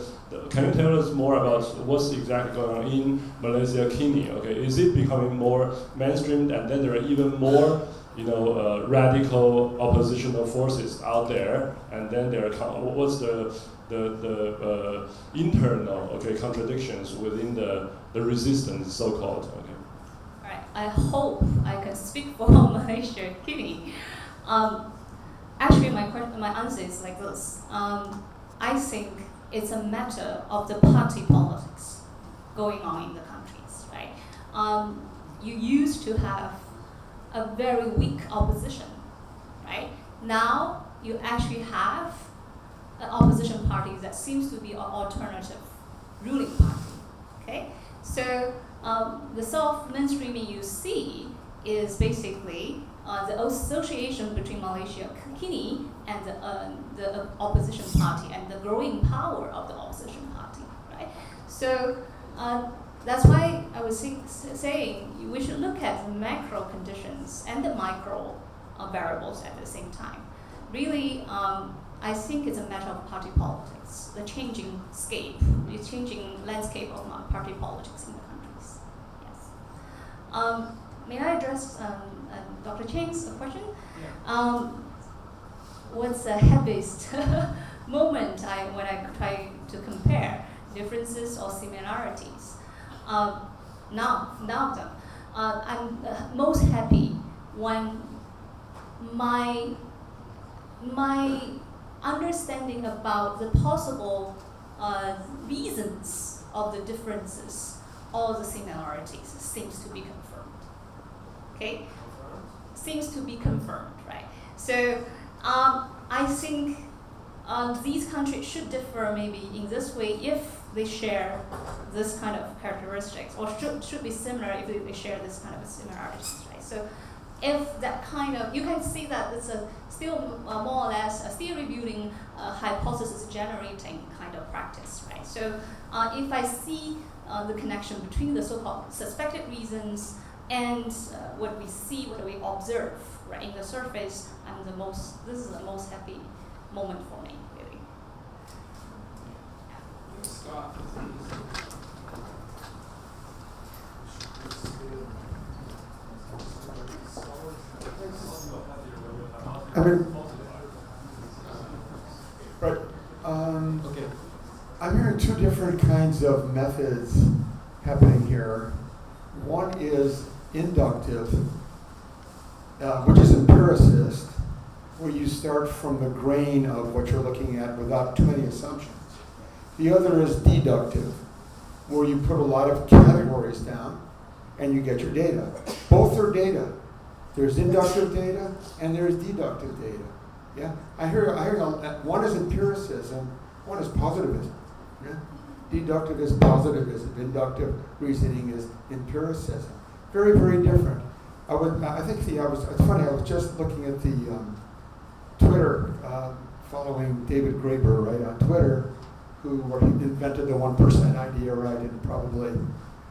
can you tell us more about what's exactly going on in Malaysia Kini? Is it becoming more mainstream, and then there are even more radical oppositional forces out there, and then what's the internal contradictions within the resistance, so-called? Right. I hope I can speak for Malaysia Kini. Actually, my answer is like this. I think it's a matter of the party politics going on in the countries, right? You used to have a very weak opposition, right? Now you actually have an opposition party that seems to be an alternative ruling party, okay? So the self-mainstreaming you see is basically the association between Malaysia Kini and the opposition party and the growing power of the opposition party, right? So that's why I was saying we should look at the macro conditions and the micro variables at the same time. Really, I think it's a matter of party politics, the changing landscape of party politics in the countries. Yes. May I address Dr. Cheng's question? Yeah. What's the happiest moment when I try to compare differences or similarities? Now of them. I'm most happy when my understanding about the possible reasons of the differences or the similarities seems to be confirmed. Okay? Seems to be confirmed, right? So I think these countries should differ maybe in this way if they share this kind of characteristics, or should be similar if they share this kind of similarities, right? So if that kind of, you can see that it's still more or less a theory building, hypothesis generating kind of practice, right? So if I see the connection between the so-called suspected reasons and what we see, what we observe, right, in the surface, this is the most happy moment for me, really. Scott. I mean, different kinds of methods happening here. One is inductive, which is empiricist, where you start from the grain of what you're looking at without too many assumptions. The other is deductive, where you put a lot of categories down and you get your data. Both are data. There's inductive data and there's deductive data. Yeah, I hear one is empiricism, one is positivism. Yeah? Deductive is positivism. Inductive reasoning is empiricism. Very, very different. It's funny. I was just looking at the Twitter, following David Graeber, right, on Twitter, who invented the 1% idea, right, and probably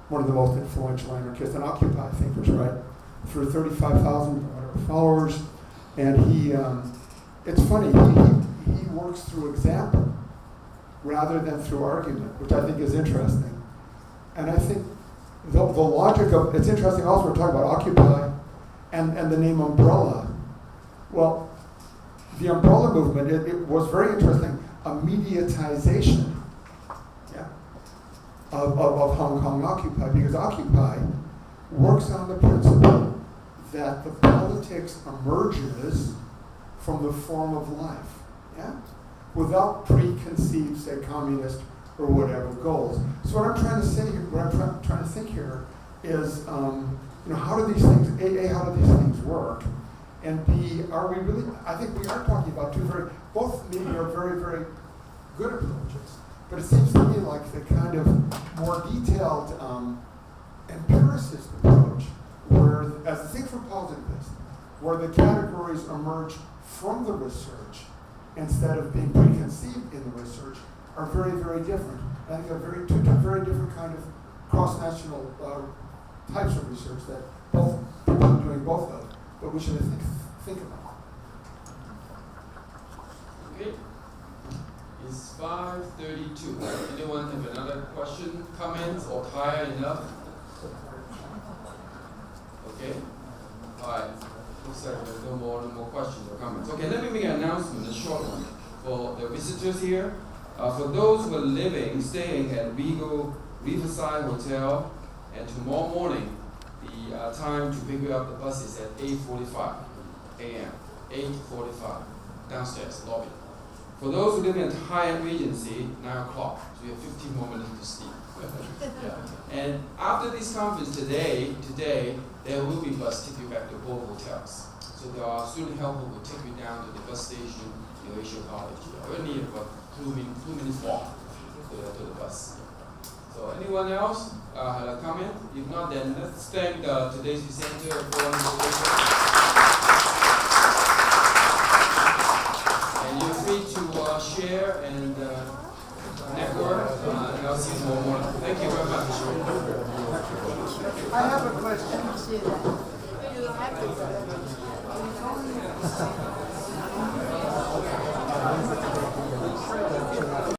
one of the most influential anarchists and Occupy thinkers, right, through 35,000 followers, and he. It's funny. He works through example rather than through argument, which I think is interesting. And I think the logic of, it's interesting also we're talking about Occupy and the name umbrella. Well, the umbrella movement, it was very interesting, a mediatization of Hong Kong Occupy, because Occupy works on the principle that the politics emerges from the form of life, without preconceived, say, communist or whatever goals. So what I'm trying to say here, what I'm trying to think here is, how do these things, how do these things work? And B, are we really, I think we are talking about both maybe are very, very good approaches, but it seems to me like the kind of more detailed empiricist approach, where, as think for positivists, where the categories emerge from the research instead of being preconceived in the research, are very, very different. I think they're two very different kind of cross-national types of research that both people are doing both of, but we should think about. Okay. It's 5:32. Anyone have another question, comment, or tired enough? Okay. All right. Looks like there's no more questions or comments. Okay, let me make an announcement, a short one, for the visitors here. For those who are staying at Regal Riverside Hotel, and tomorrow morning, the time to pick up the bus is at 8:45 a.m. 8:45 downstairs lobby. For those who live in Hyatt Regency, 9 o'clock. So you have 15 more minutes to sleep. And after this conference today, there will be bus take you back to both hotels. So there are student helper who will take you down to the bus station in Asia College. You only about 2 minutes walk to the bus. So anyone else have a comment? If not, then let's thank today's presenter and you're free to share and network. And I'll see you tomorrow morning. Thank you very much. I have a question.